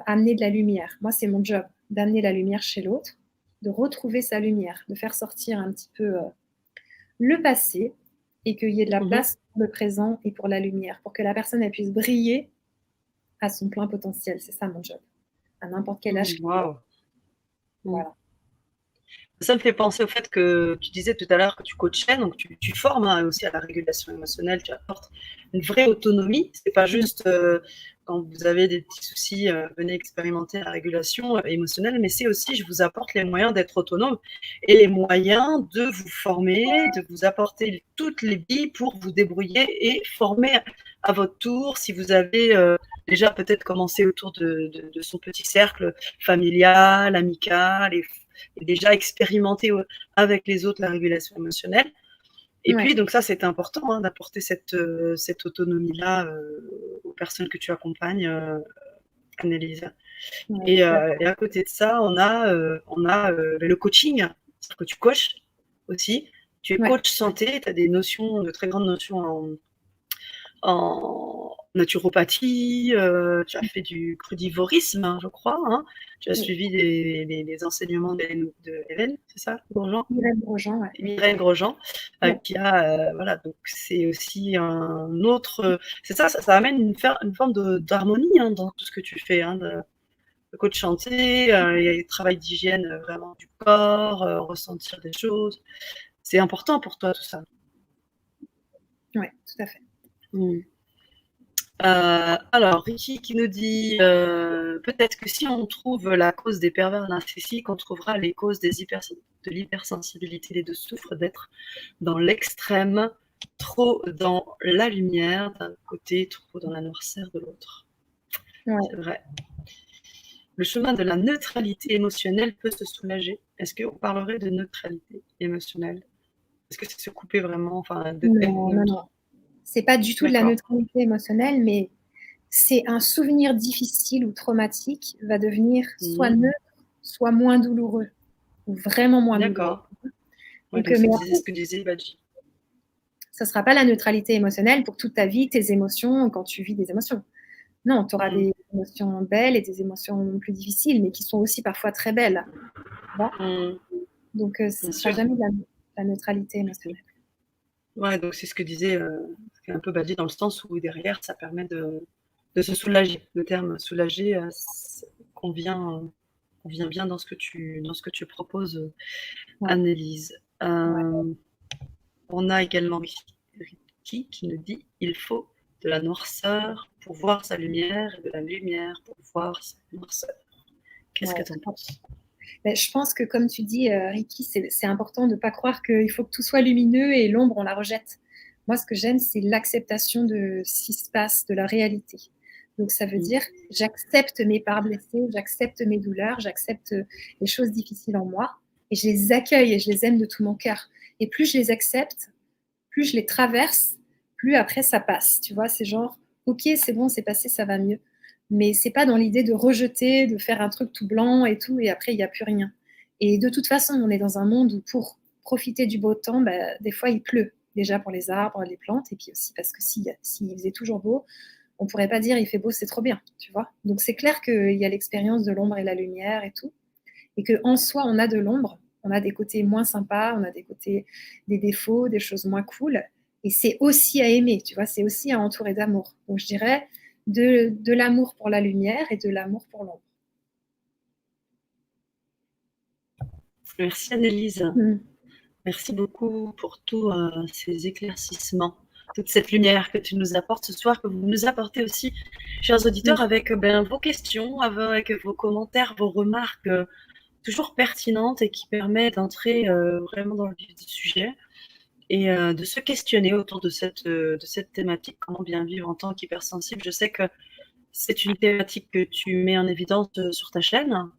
amener de la lumière. Moi, c'est mon job d'amener la lumière chez l'autre, de retrouver sa lumière, de faire sortir un petit peu le passé et qu'il y ait de la Mhm. place pour le présent et pour la lumière, pour que la personne elle puisse briller à son plein potentiel. C'est ça mon job, à n'importe quel âge. Waouh. Mhm. Voilà. Ça me fait penser au fait que tu disais tout à l'heure que tu coachais, donc tu formes hein, aussi à la régulation émotionnelle, tu apportes une vraie autonomie. C'est pas juste quand vous avez des petits soucis, venez expérimenter la régulation émotionnelle, mais c'est aussi je vous apporte les moyens d'être autonome et les moyens de vous former, de vous apporter toutes les billes pour vous débrouiller et former à votre tour si vous avez déjà peut-être commencé autour de son petit cercle familial, amical et déjà expérimenter avec les autres la régulation émotionnelle. Et Ouais. puis, donc ça, c'est important hein, d'apporter cette autonomie-là aux personnes que tu accompagnes, Annelise. Ouais, Et à côté de ça, on a le coaching, c'est-à-dire que tu coaches aussi. Tu es ouais. coach santé, tu as des notions, de très grandes notions en naturopathie, tu as fait du crudivorisme, hein, je crois. Hein. Tu as Oui. suivi les enseignements d'Hélène, c'est ça, Grosjean Mireille Grosjean, ouais. Mireille Grosjean, Ouais. qui a, voilà, donc c'est aussi un autre. C'est ça, ça amène une forme d'harmonie hein, dans tout ce que tu fais. Hein, de coach santé, il y a le travail d'hygiène vraiment du corps, ressentir des choses. C'est important pour toi tout ça. Ouais, tout à fait. Mm. Alors, Ricky qui nous dit peut-être que si on trouve la cause des pervers narcissiques, on trouvera les causes de l'hypersensibilité. Les deux souffrent d'être dans l'extrême, trop dans la lumière d'un côté, trop dans la noirceur de l'autre. Ouais. C'est vrai. Le chemin de la neutralité émotionnelle peut se soulager. Est-ce qu'on parlerait de neutralité émotionnelle? Est-ce que c'est se couper vraiment, enfin, d'être Non, non, non. neutre? C'est pas du tout de la D'accord. neutralité émotionnelle, mais c'est un souvenir difficile ou traumatique va devenir soit Mmh. neutre, soit moins douloureux, ou vraiment moins douloureux. D'accord. Ouais, Donc, donc mais c'est après, ce que disait Badji. ça ne sera pas la neutralité émotionnelle pour toute ta vie, tes émotions, quand tu vis des émotions. Non, tu auras Mmh. des émotions belles et des émotions plus difficiles, mais qui sont aussi parfois très belles. Tu vois. Mmh. Donc, ce Bien ne sera sûr. jamais de la neutralité émotionnelle. Ouais, donc c'est ce que disait un peu Badji dans le sens où derrière, ça permet de se soulager. Le terme soulager convient, convient bien dans ce que tu proposes, Ouais, Annelise. ouais, On a également Ricky qui nous dit il faut de la noirceur pour voir sa lumière et de la lumière pour voir sa noirceur. Qu'est-ce que ouais. tu en penses? Mais je pense que, comme tu dis, Ricky, c'est important de ne pas croire qu'il faut que tout soit lumineux et l'ombre, on la rejette. Moi, ce que j'aime, c'est l'acceptation de ce qui se passe, de la réalité. Donc, ça veut Mmh. dire j'accepte mes parts blessées, j'accepte mes douleurs, j'accepte les choses difficiles en moi et je les accueille et je les aime de tout mon cœur. Et plus je les accepte, plus je les traverse, plus après ça passe. Tu vois, c'est genre, ok, c'est bon, c'est passé, ça va mieux. Mais c'est pas dans l'idée de rejeter, de faire un truc tout blanc et tout, et après il n'y a plus rien. Et de toute façon, on est dans un monde où pour profiter du beau temps, bah, des fois il pleut. Déjà pour les arbres, les plantes, et puis aussi parce que s'il faisait toujours beau, on pourrait pas dire il fait beau, c'est trop bien, tu vois. Donc c'est clair qu'il y a l'expérience de l'ombre et la lumière et tout, et qu'en soi, on a de l'ombre, on a des côtés moins sympas, on a des côtés, des défauts, des choses moins cool. Et c'est aussi à aimer, tu vois, c'est aussi à entourer d'amour. Donc je dirais de l'amour pour la lumière et de l'amour pour l'ombre. Merci Annelise. Mmh. Merci beaucoup pour tous ces éclaircissements, toute cette lumière que tu nous apportes ce soir, que vous nous apportez aussi, chers auditeurs, avec vos questions, avec vos commentaires, vos remarques toujours pertinentes et qui permettent d'entrer vraiment dans le vif du sujet et de se questionner autour de cette thématique, comment bien vivre en tant qu'hypersensible. Je sais que c'est une thématique que tu mets en évidence sur ta chaîne.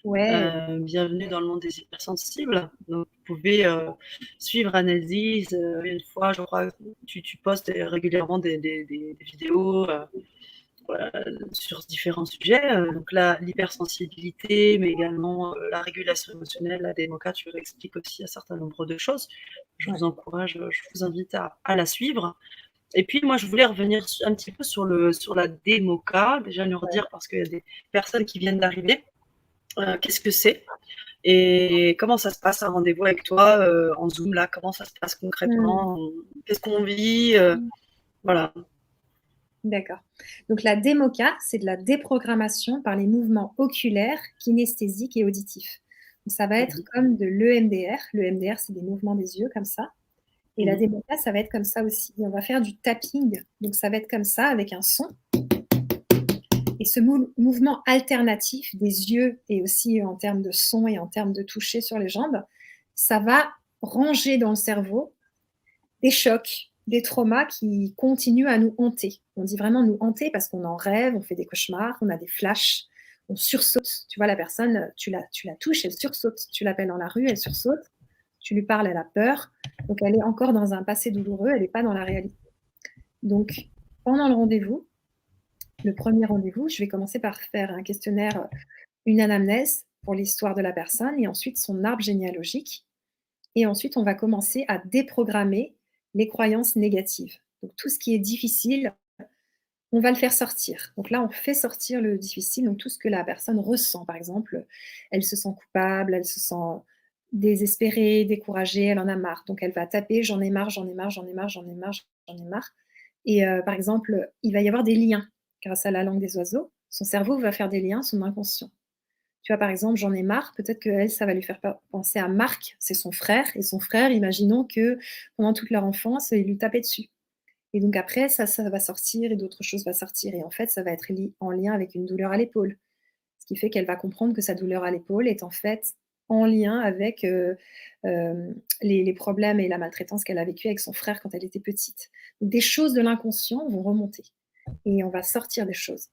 Ouais. Bienvenue dans le monde des hypersensibles. Donc, vous pouvez suivre Annelise une fois, je crois, tu postes régulièrement des vidéos sur différents sujets. Donc là, l'hypersensibilité, mais également la régulation émotionnelle, la démoca, tu expliques aussi un certain nombre de choses. Je vous encourage, je vous invite à la suivre. Et puis, moi, je voulais revenir un petit peu sur la démoca, déjà nous redire, parce qu'il y a des personnes qui viennent d'arriver. Qu'est-ce que c'est et comment ça se passe un rendez-vous avec toi en Zoom là? Comment ça se passe concrètement? Qu'est-ce qu'on vit? Voilà. D'accord. Donc la démoca, c'est de la déprogrammation par les mouvements oculaires, kinesthésiques et auditifs. Donc, ça va être comme de l'EMDR. L'EMDR, c'est des mouvements des yeux comme ça. Et la démoca, ça va être comme ça aussi. Et on va faire du tapping. Donc ça va être comme ça avec un son. Et ce mouvement alternatif des yeux et aussi en termes de son et en termes de toucher sur les jambes, ça va ranger dans le cerveau des chocs, des traumas qui continuent à nous hanter. On dit vraiment nous hanter parce qu'on en rêve, on fait des cauchemars, on a des flashs, on sursaute. Tu vois, la personne, tu la touches, elle sursaute. Tu l'appelles dans la rue, elle sursaute. Tu lui parles, elle a peur. Donc, elle est encore dans un passé douloureux, elle n'est pas dans la réalité. Donc, pendant le rendez-vous, le premier rendez-vous, je vais commencer par faire un questionnaire, une anamnèse pour l'histoire de la personne et ensuite son arbre généalogique. Et ensuite, on va commencer à déprogrammer les croyances négatives. Donc, tout ce qui est difficile, on va le faire sortir. Donc là, on fait sortir le difficile, donc tout ce que la personne ressent. Par exemple, elle se sent coupable, elle se sent désespérée, découragée, elle en a marre. Donc elle va taper j'en ai marre, j'en ai marre, j'en ai marre, j'en ai marre, j'en ai marre. Et par exemple, il va y avoir des liens grâce à la langue des oiseaux. Son cerveau va faire des liens, son inconscient. Tu vois, par exemple, j'en ai marre, peut-être qu'elle, ça va lui faire penser à Marc, c'est son frère, et son frère, imaginons que pendant toute leur enfance, il lui tapait dessus. Et donc après, ça va sortir et d'autres choses vont sortir. Et en fait, ça va être en lien avec une douleur à l'épaule. Ce qui fait qu'elle va comprendre que sa douleur à l'épaule est en fait en lien avec les problèmes et la maltraitance qu'elle a vécue avec son frère quand elle était petite. Donc, des choses de l'inconscient vont remonter et on va sortir des choses.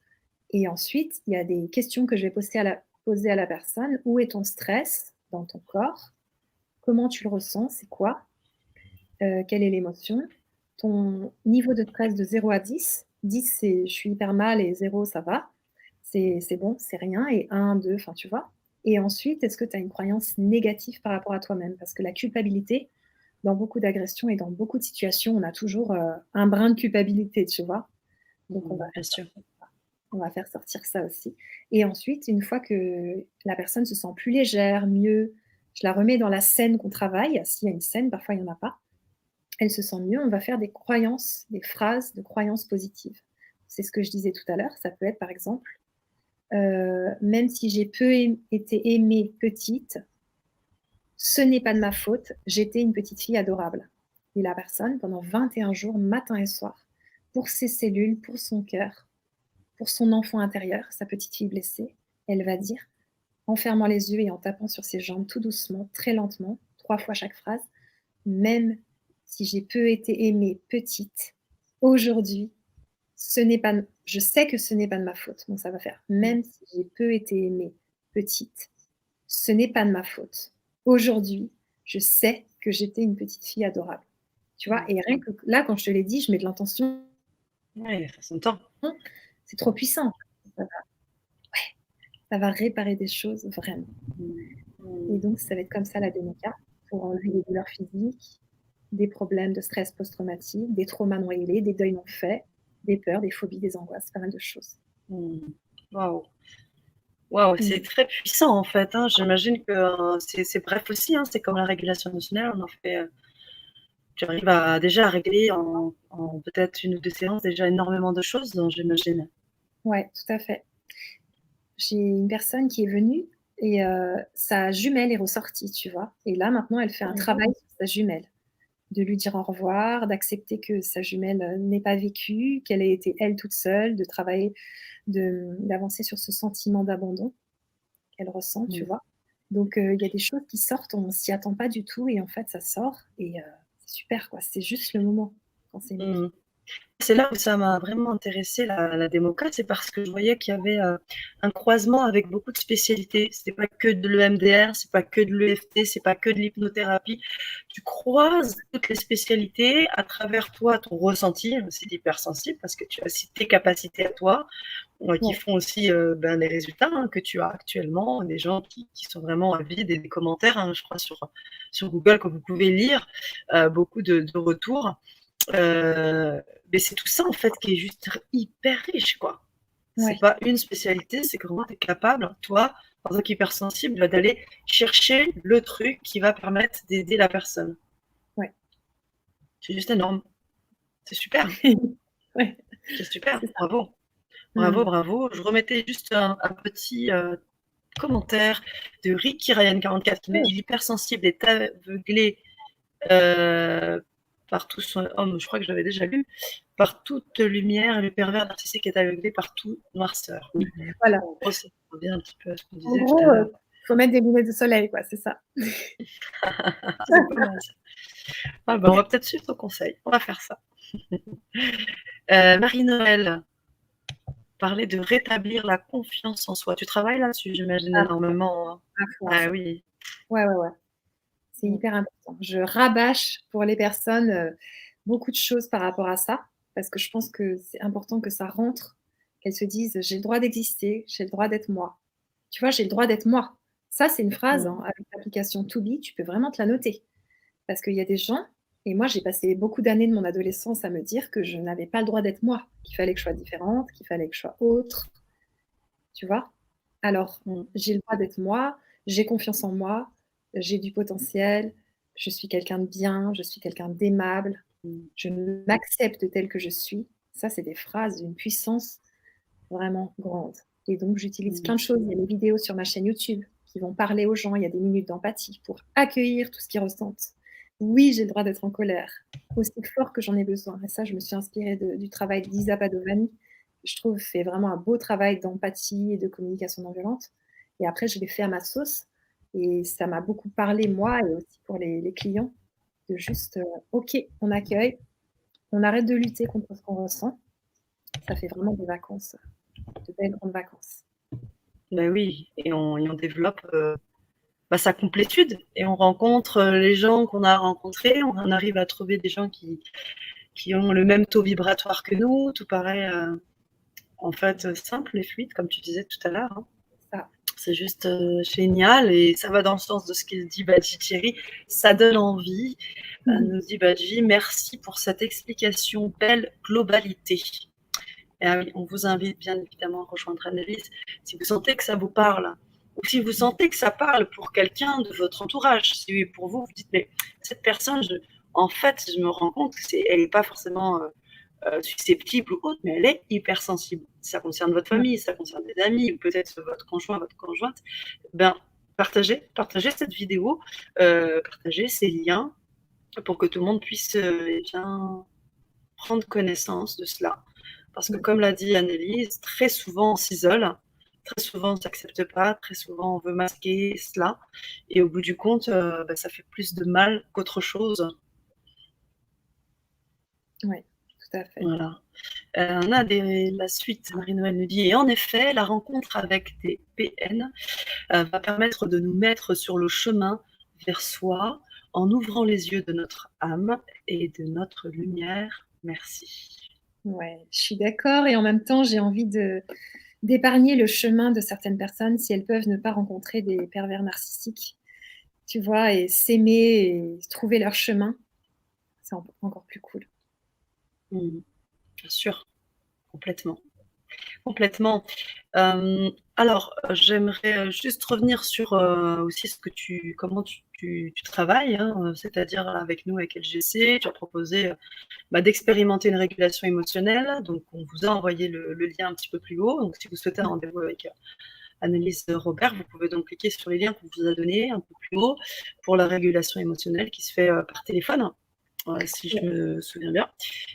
Et ensuite, il y a des questions que je vais poser à la personne. Où est ton stress dans ton corps? Comment tu le ressens? C'est quoi? Quelle est l'émotion? Ton niveau de stress de 0 à 10. 10, c'est je suis hyper mal et 0, ça va. C'est bon, c'est rien. Et 1, 2, enfin, tu vois? Et ensuite, est-ce que tu as une croyance négative par rapport à toi-même? Parce que la culpabilité, dans beaucoup d'agressions et dans beaucoup de situations, on a toujours un brin de culpabilité, tu vois? Donc, Bien sûr. on va faire sortir ça aussi. Et ensuite, une fois que la personne se sent plus légère, mieux, je la remets dans la scène qu'on travaille. S'il y a une scène, parfois il n'y en a pas. Elle se sent mieux, on va faire des croyances, des phrases de croyances positives. C'est ce que je disais tout à l'heure. Ça peut être par exemple, même si j'ai peu été aimée petite, ce n'est pas de ma faute, j'étais une petite fille adorable. Et la personne, pendant 21 jours, matin et soir, pour ses cellules, pour son cœur, pour son enfant intérieur, sa petite fille blessée, elle va dire, en fermant les yeux et en tapant sur ses jambes tout doucement, très lentement, 3 fois chaque phrase, même si j'ai peu été aimée petite, aujourd'hui, je sais que ce n'est pas de ma faute. Donc ça va faire, même si j'ai peu été aimée petite, ce n'est pas de ma faute. Aujourd'hui, je sais que j'étais une petite fille adorable. Tu vois, et rien que là, quand je te l'ai dit, je mets de l'intention. Oui, ça s'entend. C'est trop puissant. Ça va réparer des choses vraiment. Et donc, ça va être comme ça la démoca pour enlever les douleurs physiques, des problèmes de stress post-traumatique, des traumas non réglés, des deuils non faits, des peurs, des phobies, des angoisses, pas mal de choses. Waouh. Waouh, c'est très puissant en fait. Hein. J'imagine que c'est bref aussi. Hein. C'est comme la régulation émotionnelle. On en fait. Tu arrives à déjà régler en peut-être 1 ou 2 séances déjà énormément de choses, donc j'imagine. Ouais, tout à fait. J'ai une personne qui est venue et sa jumelle est ressortie, tu vois. Et là, maintenant, elle fait un travail sur sa jumelle, de lui dire au revoir, d'accepter que sa jumelle n'ait pas vécu, qu'elle ait été elle toute seule, de travailler, d'avancer sur ce sentiment d'abandon qu'elle ressent, tu Mmh. vois. Donc il y a des choses qui sortent, on s'y attend pas du tout et en fait ça sort et c'est super quoi, c'est juste le moment quand c'est émotif. Mmh. C'est là où ça m'a vraiment intéressée la démoca, c'est parce que je voyais qu'il y avait, un croisement avec beaucoup de spécialités. C'était pas que de l'EMDR, c'est pas que de l'EFT, c'est pas que de l'hypnothérapie. Tu croises toutes les spécialités à travers toi, ton ressenti, c'est hypersensible parce que tu as aussi tes capacités à toi, qui Ouais, font aussi, les résultats, que tu as actuellement. Des gens qui sont vraiment avides et des commentaires, je crois sur Google que vous pouvez lire, beaucoup de retours. Mais c'est tout ça en fait qui est juste hyper riche, quoi. C'est ouais, pas une spécialité, c'est que vraiment tu es capable, toi, en tant qu'hypersensible, d'aller chercher le truc qui va permettre d'aider la personne. ouais. C'est juste énorme. C'est super. Ouais, C'est super. c'est ça. Bravo. Bravo, Mmh. bravo. Je remettais juste un petit commentaire de Ricky Ryan 44 qui nous Ouais, dit l'hypersensible est aveuglé euh, par tout son homme, je crois que je l'avais déjà lu, par toute lumière, et le pervers narcissique est aveuglé par toute noirceur. Oui, voilà. en gros, ça revient un petit peu à ce qu'on En disait tout à gros, l'heure. faut mettre des lunettes de soleil quoi, c'est ça. C'est pas mal ça. Ah, ben, on va peut-être suivre ton conseil, on va faire ça. Marie-Noël, parler de rétablir la confiance en soi. Tu travailles là-dessus, j'imagine À énormément. Hein. fond, à Ah fond. oui. Ouais, ouais, ouais. C'est hyper important. Je rabâche pour les personnes, beaucoup de choses par rapport à ça, parce que je pense que c'est important que ça rentre, qu'elles se disent: «J'ai le droit d'exister, j'ai le droit d'être moi». Tu vois? «J'ai le droit d'être moi». Ça, c'est une phrase, Mm. hein, avec l'application To tu peux vraiment te la noter. Parce qu'il y a des gens et moi, j'ai passé beaucoup d'années de mon adolescence à me dire que je n'avais pas le droit d'être moi, qu'il fallait que je sois différente, qu'il fallait que je sois autre, tu vois? Alors, Mm. j'ai le droit d'être moi, j'ai confiance en moi, j'ai du potentiel, je suis quelqu'un de bien, je suis quelqu'un d'aimable, Mm. je m'accepte telle que je suis. Ça, c'est des phrases d'une puissance vraiment grande et donc j'utilise plein Mm. de choses. Il y a des vidéos sur ma chaîne YouTube qui vont parler aux gens, il y a des minutes d'empathie pour accueillir tout ce qu'ils ressentent. Oui, j'ai le droit d'être en colère, aussi fort que j'en ai besoin et ça, je me suis inspirée du travail d'Isa Padovani, je trouve fait vraiment un beau travail d'empathie et de communication non violente et après je l'ai fait à ma sauce et ça m'a beaucoup parlé moi et aussi pour les clients de juste, OK, on accueille, on arrête de lutter contre ce qu'on ressent. Ça fait vraiment des vacances, de belles grandes vacances. Ben oui, et on développe sa complétude et on rencontre les gens qu'on a rencontrés, on en arrive à trouver des gens qui ont le même taux vibratoire que nous, tout paraît en fait simple et fluide, comme tu disais tout à l'heure. Hein. Ça. C'est juste génial et ça va dans le sens de ce qu'il dit Badji Thierry. Ça donne envie. Nous dit Badji, merci pour cette explication, belle globalité. Et ah oui, on vous invite bien évidemment à rejoindre Annelise si vous sentez que ça vous parle. Ou si vous sentez que ça parle pour quelqu'un de votre entourage. Si pour vous, vous dites, mais cette personne, en fait, je me rends compte qu'elle n'est pas forcément susceptible ou autre, mais elle est hypersensible. Ça concerne votre Ouais, famille, ça concerne des amis, ou peut-être votre conjoint, votre conjointe. Ben, partagez cette vidéo, partagez ces liens pour que tout le monde puisse bien prendre connaissance de cela. Parce que ouais. comme l'a dit Annelise, très souvent on s'isole, très souvent on ne s'accepte pas, très souvent on veut masquer cela. Et au bout du compte, ça fait plus de mal qu'autre chose. Ouais, tout à fait. Voilà. On a la suite, Marie-Noël nous dit, et en effet, la rencontre avec des PN va permettre de nous mettre sur le chemin vers soi en ouvrant les yeux de notre âme et de notre lumière. Merci. Ouais, je suis d'accord et en même temps, j'ai envie d'épargner le chemin de certaines personnes si elles peuvent ne pas rencontrer des pervers narcissiques, tu vois? Et s'aimer et trouver leur chemin, c'est encore plus cool. Mmh, bien sûr, complètement. Complètement. Alors, j'aimerais, juste revenir sur, aussi comment tu travailles, hein, c'est-à-dire avec nous, avec LGC, tu as proposé, d'expérimenter une régulation émotionnelle. Donc on vous a envoyé le lien un petit peu plus haut. Donc si vous souhaitez un rendez-vous avec, Annelise Robert. Vous pouvez donc cliquer sur les liens qu'on vous a donnés un peu plus haut pour la régulation émotionnelle qui se fait par téléphone, si je me souviens bien.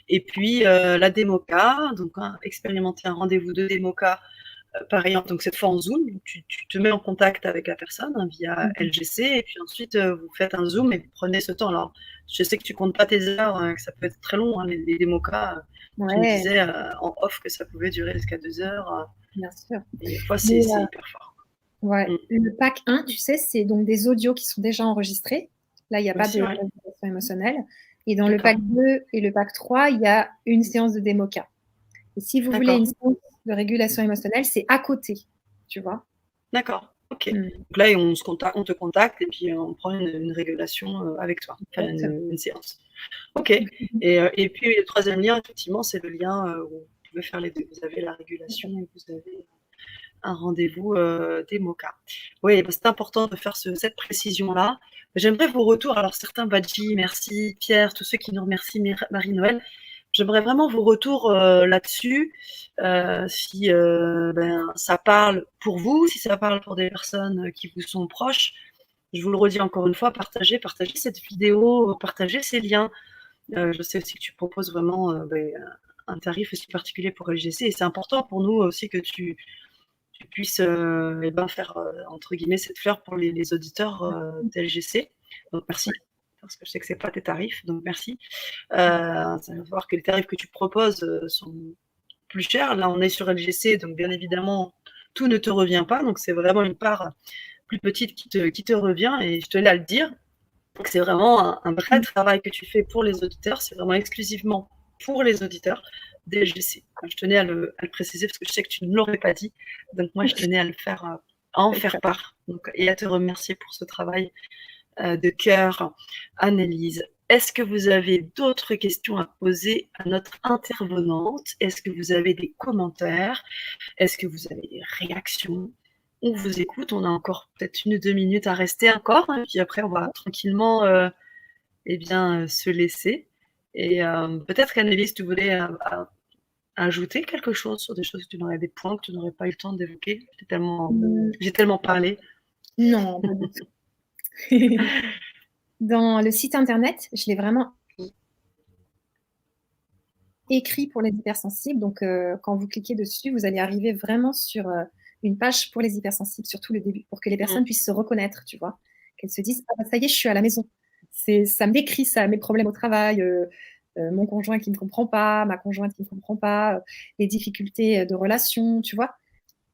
Et puis la démoca, donc expérimenter un rendez-vous de démoca pareil, donc cette fois en Zoom, tu te mets en contact avec la personne via LGC et puis ensuite vous faites un Zoom et vous prenez ce temps. Alors, je sais que tu comptes pas tes heures, que ça peut être très long, les démocas. Tu me disais en off que ça pouvait durer jusqu'à 2 heures. Bien sûr. Et des fois, c'est hyper fort. Ouais. Le pack 1, tu sais, c'est donc des audios qui sont déjà enregistrés. Là, il n'y a pas de régulation émotionnelle. Et dans le pack 2 et le pack 3, il y a une séance de démoca. Et si vous voulez une séance de régulation émotionnelle, c'est à côté, tu vois. D'accord, ok. Donc là, on te contacte et puis on prend une régulation avec toi, enfin une séance. Ok. Et puis le troisième lien, effectivement, c'est le lien où vous pouvez faire les deux. Vous avez la régulation et vous avez un rendez-vous démoca. Oui, c'est important de faire cette précision-là. J'aimerais vos retours. Alors certains, Badji, merci, Pierre, tous ceux qui nous remercient, Marie-Noël. J'aimerais vraiment vos retours là-dessus, si ça parle pour vous, si ça parle pour des personnes qui vous sont proches. Je vous le redis encore une fois, partagez cette vidéo, partagez ces liens. Je sais aussi que tu proposes vraiment un tarif aussi particulier pour LGC et c'est important pour nous aussi que tu puisses faire entre guillemets cette fleur pour les auditeurs d'LGC. Donc merci. Parce que je sais que c'est pas tes tarifs, donc merci. Ça veut voir que les tarifs que tu proposes sont plus chers. Là, on est sur LGC, donc bien évidemment, tout ne te revient pas. Donc, c'est vraiment une part plus petite qui te revient. Et je tenais à le dire. Donc, c'est vraiment un vrai travail que tu fais pour les auditeurs. C'est vraiment exclusivement pour les auditeurs d'LGC. Je tenais à le préciser parce que je sais que tu ne l'aurais pas dit. Donc, moi, je tenais à le faire, à en faire part. Donc, et à te remercier pour ce travail de cœur, Annelise. Est-ce que vous avez d'autres questions à poser à notre intervenante? Est-ce que vous avez des commentaires? Est-ce que vous avez des réactions? On vous écoute, on a encore peut-être 1 ou 2 minutes à rester encore, hein, puis après on va tranquillement se laisser. Et peut-être qu'Annelise, tu voulais ajouter quelque chose sur des choses que tu n'aurais des points que tu n'aurais pas eu le temps d'évoquer. J'ai tellement parlé. Non, pas du tout. Dans le site internet, je l'ai vraiment écrit pour les hypersensibles. Donc, quand vous cliquez dessus, vous allez arriver vraiment sur une page pour les hypersensibles, surtout le début, pour que les personnes puissent se reconnaître, tu vois. Qu'elles se disent, ah, ça y est, je suis à la maison. Ça me décrit ça, mes problèmes au travail, mon conjoint qui ne me comprend pas, ma conjointe qui ne me comprend pas, les difficultés de relation, tu vois.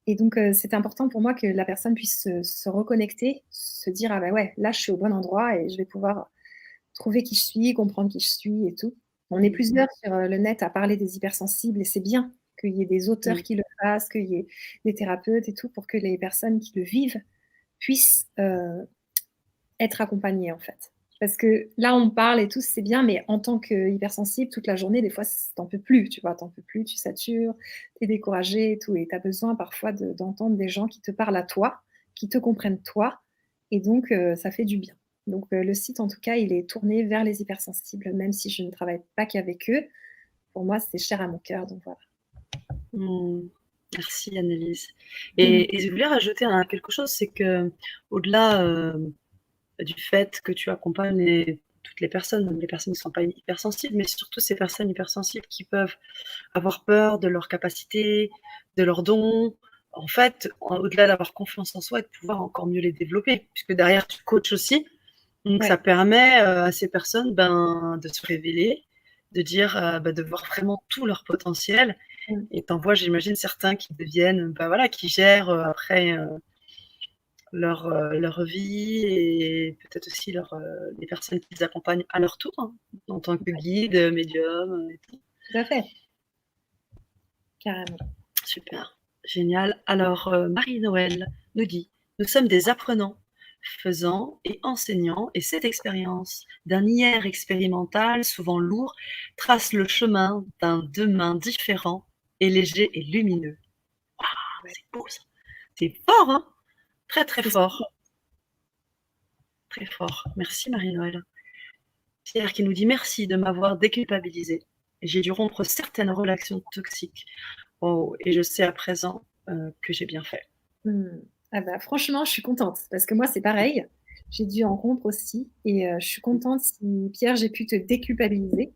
Et donc, c'est important pour moi que la personne puisse se reconnecter, se dire, ah ben ouais, là, je suis au bon endroit et je vais pouvoir trouver qui je suis, comprendre qui je suis et tout. On est plusieurs sur le net à parler des hypersensibles et c'est bien qu'il y ait des auteurs qui le fassent, qu'il y ait des thérapeutes et tout pour que les personnes qui le vivent puissent être accompagnées en fait. Parce que là, on parle et tout, c'est bien, mais en tant qu'hypersensible, toute la journée, des fois, t'en peux plus, tu vois, t'en peux plus, tu satures, t'es découragé et tout, et t'as besoin parfois d'entendre des gens qui te parlent à toi, qui te comprennent toi, et donc ça fait du bien. Donc le site, en tout cas, il est tourné vers les hypersensibles, même si je ne travaille pas qu'avec eux. Pour moi, c'est cher à mon cœur, donc voilà. Merci Annelise. Et je voulais rajouter quelque chose, c'est que au-delà du fait que tu accompagnes toutes les personnes, même les personnes qui ne sont pas hypersensibles, mais surtout ces personnes hypersensibles qui peuvent avoir peur de leur capacité, de leurs dons. En fait, au-delà d'avoir confiance en soi et de pouvoir encore mieux les développer, puisque derrière tu coaches aussi. Donc ça permet à ces personnes de se révéler, de dire, de voir vraiment tout leur potentiel. Et t'en vois, j'imagine, certains qui deviennent, qui gèrent après leur vie et peut-être aussi les personnes qui les accompagnent à leur tour, hein, en tant que guide, médium et tout. Tout à fait. Carrément. Super, génial. Alors, Marie-Noël nous dit, nous sommes des apprenants, faisant et enseignant, et cette expérience d'un hier expérimental, souvent lourd, trace le chemin d'un demain différent et léger et lumineux. Waouh, c'est beau ça. C'est fort, hein? Très, très fort. Très fort. Merci Marie-Noël. Pierre qui nous dit merci de m'avoir déculpabilisé. J'ai dû rompre certaines relations toxiques. Oh, et je sais à présent que j'ai bien fait. Mmh. Ah bah, franchement, je suis contente parce que moi, c'est pareil. J'ai dû en rompre aussi et je suis contente si Pierre, j'ai pu te déculpabiliser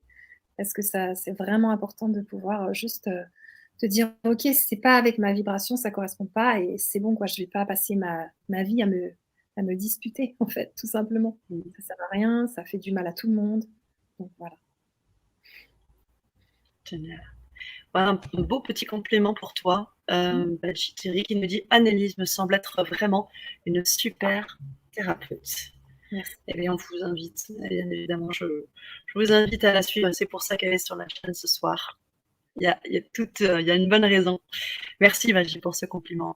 parce que ça c'est vraiment important de pouvoir, juste, te dire: «OK, c'est pas avec ma vibration, ça correspond pas et c'est bon quoi, je vais pas passer ma vie à me disputer en fait, tout simplement. Mmh. Ça sert à rien, ça fait du mal à tout le monde». Donc voilà. Génial. Voilà un beau petit compliment pour toi. Mmh. Thierry qui nous dit: «Annelise me semble être vraiment une super thérapeute». Merci. Eh bien, on vous invite, bien évidemment, je vous invite à la suivre. C'est pour ça qu'elle est sur la chaîne ce soir. Il y a une bonne raison. Merci Magie pour ce compliment.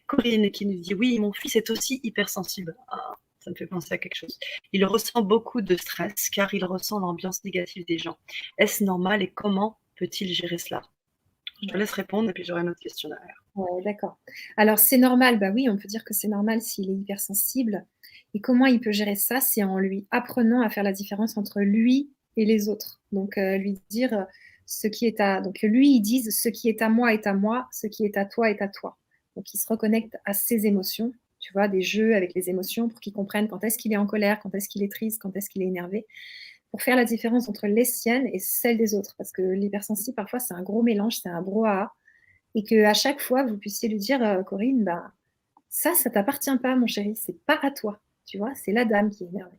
Corinne qui nous dit: «Oui, mon fils est aussi hypersensible». Ah, ça me fait penser à quelque chose. «Il ressent beaucoup de stress car il ressent l'ambiance négative des gens. Est-ce normal et comment peut-il gérer cela?» Je te Ouais. laisse répondre et puis j'aurai une autre question derrière. Ouais, d'accord. Alors c'est normal, bah oui, on peut dire que c'est normal s'il est hypersensible et comment il peut gérer ça? C'est en lui apprenant à faire la différence entre lui et les autres. Donc lui dire, ce qui est à donc lui, il dise: «Ce qui est à moi est à moi, ce qui est à toi est à toi». Donc il se reconnecte à ses émotions, tu vois? Des jeux avec les émotions pour qu'il comprenne quand est-ce qu'il est en colère, quand est-ce qu'il est triste, quand est-ce qu'il est énervé, pour faire la différence entre les siennes et celles des autres. Parce que l'hypersensible, parfois, c'est un gros mélange, c'est un brouhaha et qu'à chaque fois, vous puissiez lui dire, «Corinne, bah, ça t'appartient pas mon chéri, c'est pas à toi». Tu vois? C'est la dame qui est énervée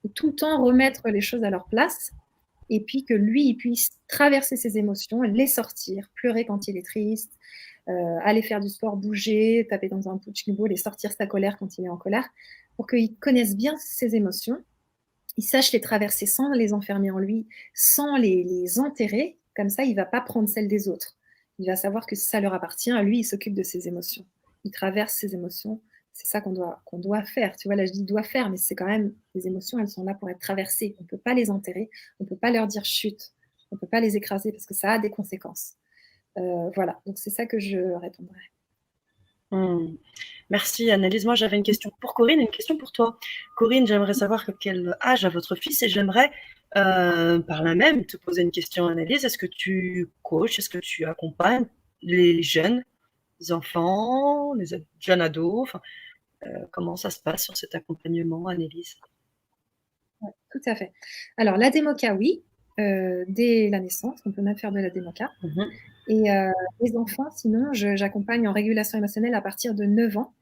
et tout le temps remettre les choses à leur place et puis que lui, il puisse traverser ses émotions, les sortir, pleurer quand il est triste, aller faire du sport, bouger, taper dans un punching ball et sortir sa colère quand il est en colère, pour qu'il connaisse bien ses émotions, il sache les traverser sans les enfermer en lui, sans les enterrer. Comme ça, il va pas prendre celles des autres. Il va savoir que ça leur appartient. Lui, il s'occupe de ses émotions. Il traverse ses émotions. C'est ça qu'on doit faire. Tu vois, là, je dis doit faire, mais c'est quand même les émotions, elles sont là pour être traversées. On peut pas les enterrer. On peut pas leur dire chute. On peut pas les écraser parce que ça a des conséquences. Voilà. Donc c'est ça que je répondrai. Mmh. Merci Annelise. Moi, j'avais une question pour Corinne et une question pour toi. Corinne, j'aimerais savoir quel âge a votre fils et j'aimerais par là même te poser une question, Annelise. Est-ce que tu coaches, est-ce que tu accompagnes les jeunes, les enfants, les jeunes ados enfin, comment ça se passe sur cet accompagnement, Annelise? Ouais, tout à fait. Alors la démoca, oui, dès la naissance, on peut même faire de la démoca. Mmh. Et les enfants, sinon, j'accompagne en régulation émotionnelle à partir de 9 ans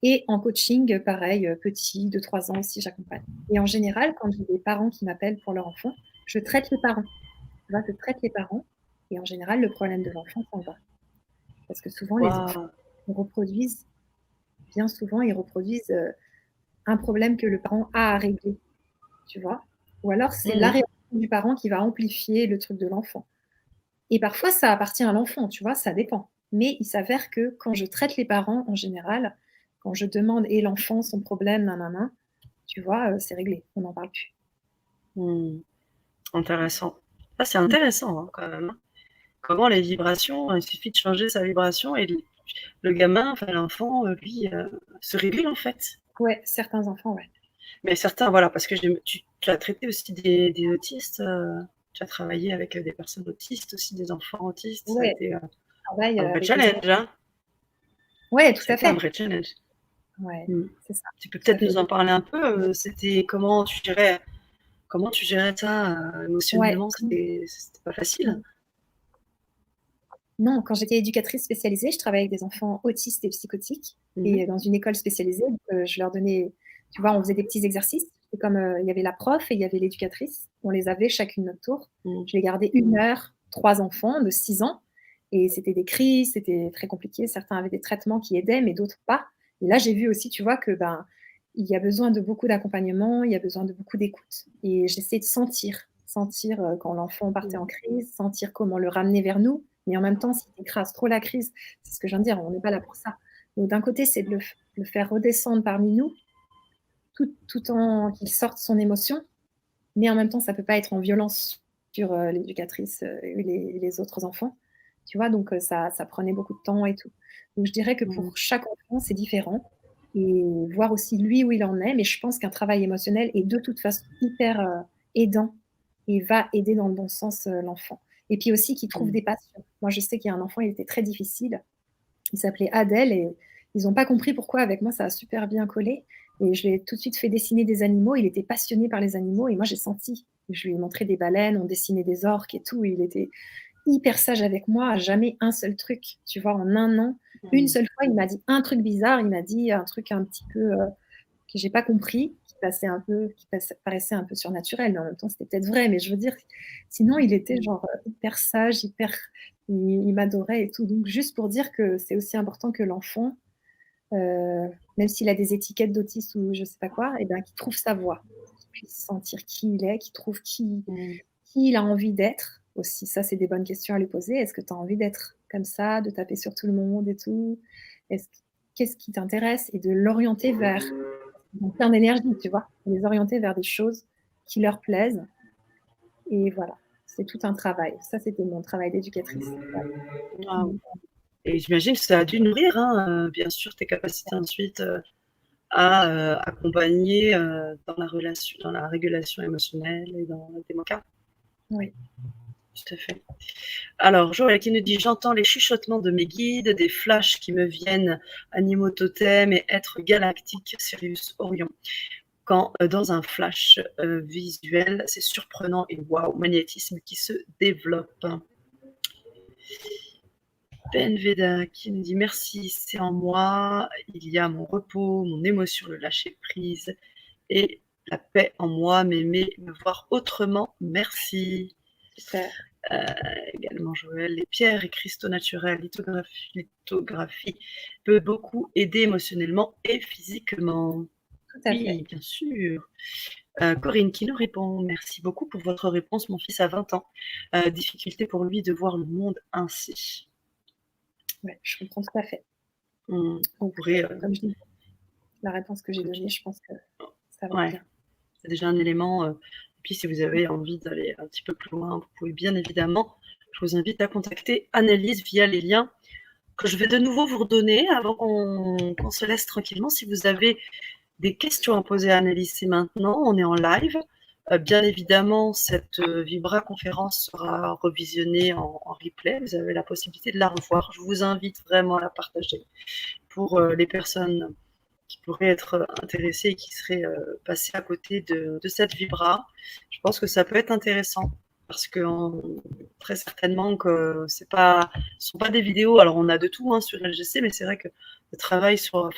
et en coaching, pareil, petit, de 3 ans aussi, j'accompagne. Et en général, quand j'ai des parents qui m'appellent pour leur enfant, je traite les parents. Tu vois? Je traite les parents et en général, le problème de l'enfant s'en va. Parce que souvent, les enfants, Waouh! ils reproduisent bien souvent, ils reproduisent, un problème que le parent a à régler, tu vois? Ou alors c'est la Mmh. réaction du parent qui va amplifier le truc de l'enfant. Et parfois, ça appartient à l'enfant, tu vois? Ça dépend. Mais il s'avère que quand je traite les parents, en général, quand je demande: «Et l'enfant, son problème, nin tu vois? C'est réglé, on n'en parle plus. Mmh. Intéressant. Ah, c'est Mmh. intéressant, hein, quand même, hein. Comment les vibrations, il suffit de changer sa vibration et le gamin, enfin l'enfant, lui, se régule en fait. Ouais, certains enfants, ouais. Mais certains, voilà, parce que tu as traité aussi des autistes, tu as travaillé avec, des personnes autistes aussi, des enfants autistes, ça a Ouais, été, je travaille, un vrai avec des challenge, enfants. hein? Ouais, tout Ça a à été un fait. vrai challenge. Ouais, Mmh. c'est ça. Tu peux Ça peut-être fait nous en beaucoup. parler un peu, c'était comment tu gérais ça, Ouais, émotionnellement? C'était pas facile? mmh. Non, quand j'étais éducatrice spécialisée, je travaillais avec des enfants autistes et psychotiques Mmh mh. et dans une école spécialisée, donc je leur donnais tu vois, on faisait des petits exercices et comme, il y avait la prof et il y avait l'éducatrice, on les avait chacune notre tour. Mmh. Je les gardais 1 heure, 3 enfants de 6 ans et c'était des crises, c'était très compliqué. Certains avaient des traitements qui aidaient, mais d'autres pas et là, j'ai vu aussi, tu vois, que, ben, il y a besoin de beaucoup d'accompagnement, il y a besoin de beaucoup d'écoute et j'essaie de sentir, quand l'enfant partait Mmh. en crise, sentir comment le ramener vers nous, mais en même temps, s'il écrase trop la crise, c'est ce que je viens de dire, on n'est pas là pour ça. Donc d'un côté, c'est de le faire redescendre parmi nous, tout en qu'il sorte son émotion, mais en même temps, ça peut pas être en violence sur, l'éducatrice, et les autres enfants, tu vois? Donc ça prenait beaucoup de temps et tout. Donc je dirais que Mmh. pour chaque enfant, c'est différent et voir aussi lui où il en est, mais je pense qu'un travail émotionnel est de toute façon hyper, aidant et va aider dans le bon sens, l'enfant et puis aussi qu'il trouve Mmh. des passions. Moi, je sais qu'il y a un enfant, il était très difficile, Il s'appelait Adèle et ils n'ont pas compris pourquoi avec moi ça a super bien collé. Et je lui ai tout de suite fait dessiner des animaux. Il était passionné par les animaux et moi j'ai senti. Je lui ai montré des baleines, on dessinait des orques et tout. Et il était hyper sage avec moi, jamais un seul truc. Tu vois, en un an, une seule fois, il m'a dit un truc bizarre. Il m'a dit un truc un petit peu que j'ai pas compris, paraissait un peu surnaturel, mais en même temps c'était peut-être vrai. Mais je veux dire, sinon il était genre hyper sage, il m'adorait et tout. Donc juste pour dire que c'est aussi important que l'enfant, même s'il a des étiquettes d'autiste ou je sais pas quoi, et ben qu'il trouve sa voie, qu'il puisse sentir qui il est, qu'il trouve qui il a envie d'être aussi. Ça, c'est des bonnes questions à lui poser. Est-ce que tu as envie d'être comme ça, de taper sur tout le monde et tout? Qu'est-ce qui t'intéresse? Et de l'orienter vers plein d'énergie, tu vois, de les orienter vers des choses qui leur plaisent. Et voilà, c'est tout un travail. Ça, c'était mon travail d'éducatrice. Wow. Et j'imagine que ça a dû nourrir, hein, bien sûr, tes capacités ensuite à accompagner dans la relation, dans la régulation émotionnelle et dans la démocratie. Oui. Tout à fait. Alors, Joël qui nous dit: j'entends les chuchotements de mes guides, des flashs qui me viennent, animaux totems et êtres galactiques, Sirius, Orion. Quand dans un flash visuel, c'est surprenant et waouh, magnétisme qui se développe. Ben Veda qui nous dit: merci, c'est en moi, il y a mon repos, mon émotion, le lâcher prise et la paix en moi, m'aimer, me voir autrement, merci. Super. Également Joël, les pierres et cristaux naturels, lithographie peut beaucoup aider émotionnellement et physiquement. Tout à fait. Oui, bien sûr. Corinne qui nous répond: merci beaucoup pour votre réponse, mon fils a 20 ans. Difficulté pour lui de voir le monde ainsi. Ouais, je comprends tout à fait. On Donc, pourrait, comme je dis, la réponse que j'ai donnée, je pense que ça va être bien. C'est déjà un élément. Et puis, si vous avez envie d'aller un petit peu plus loin, vous pouvez bien évidemment, je vous invite à contacter Annelise via les liens que je vais de nouveau vous redonner avant qu'on se laisse tranquillement. Si vous avez des questions à poser à Annelise, c'est maintenant, on est en live. Bien évidemment, cette Vibra conférence sera revisionnée en replay. Vous avez la possibilité de la revoir. Je vous invite vraiment à la partager pour les personnes qui pourraient être intéressées et qui seraient passées à côté de cette Vibra. Je pense que ça peut être intéressant parce que très certainement que ce ne sont pas des vidéos. Alors, on a de tout sur LGC, mais c'est vrai que le travail sur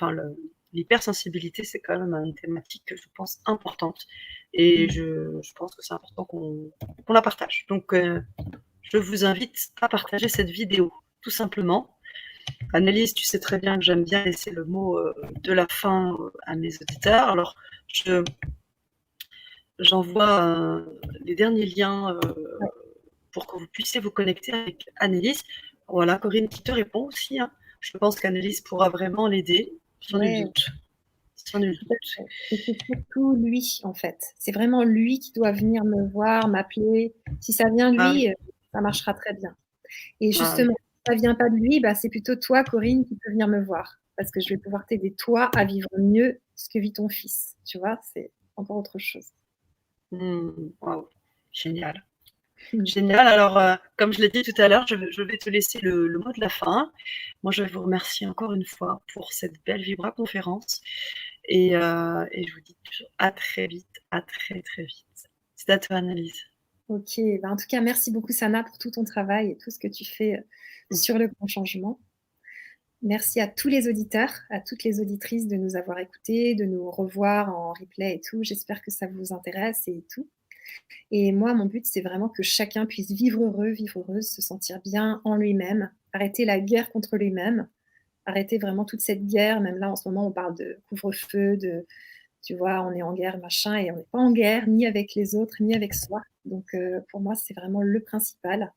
l'hypersensibilité, c'est quand même une thématique que je pense importante. Et je pense que c'est important qu'on la partage. Donc, je vous invite à partager cette vidéo, tout simplement. Annelise, tu sais très bien que j'aime bien laisser le mot de la fin à mes auditeurs. Alors, j'envoie les derniers liens pour que vous puissiez vous connecter avec Annelise. Voilà, Corinne qui te répond aussi. Je pense qu'Annelise pourra vraiment l'aider, sans nul doute. Sans nul doute. Et c'est surtout lui, en fait. C'est vraiment lui qui doit venir me voir, m'appeler. Si ça vient de lui, ça marchera très bien. Et justement, si ça vient pas de lui, c'est plutôt toi, Corinne, qui peux venir me voir. Parce que je vais pouvoir t'aider, toi, à vivre mieux ce que vit ton fils. Tu vois, c'est encore autre chose. Wow, génial. Génial. Alors, comme je l'ai dit tout à l'heure, je vais te laisser le mot de la fin. Moi, je vais vous remercier encore une fois pour cette belle Vibra conférence. Et je vous dis à très vite, à très très vite. C'est à toi, Annelise. Ok, en tout cas, merci beaucoup, Sana, pour tout ton travail et tout ce que tu fais sur le grand changement. Merci à tous les auditeurs, à toutes les auditrices de nous avoir écoutés, de nous revoir en replay et tout. J'espère que ça vous intéresse et tout. Et moi, mon but, c'est vraiment que chacun puisse vivre heureux, vivre heureuse, se sentir bien en lui-même, arrêter la guerre contre lui-même, arrêter vraiment toute cette guerre. Même là, en ce moment, on parle de couvre-feu, tu vois, on est en guerre, machin, et on n'est pas en guerre ni avec les autres, ni avec soi. Donc, pour moi, c'est vraiment le principal.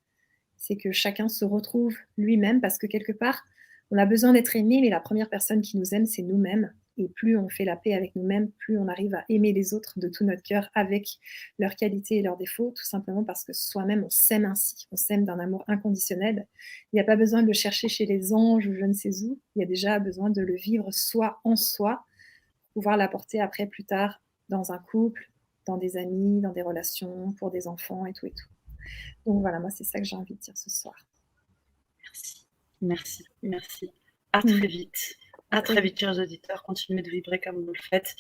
C'est que chacun se retrouve lui-même parce que quelque part, on a besoin d'être aimé, mais la première personne qui nous aime, c'est nous-mêmes. Et plus on fait la paix avec nous-mêmes, plus on arrive à aimer les autres de tout notre cœur avec leurs qualités et leurs défauts, tout simplement parce que soi-même, on s'aime ainsi. On s'aime d'un amour inconditionnel. Il n'y a pas besoin de le chercher chez les anges ou je ne sais où. Il y a déjà besoin de le vivre soi en soi, pouvoir l'apporter après, plus tard, dans un couple, dans des amis, dans des relations, pour des enfants et tout et tout. Donc voilà, moi, c'est ça que j'ai envie de dire ce soir. Merci, merci, merci. À très vite. À très vite, chers auditeurs. Continuez de vibrer comme vous le faites.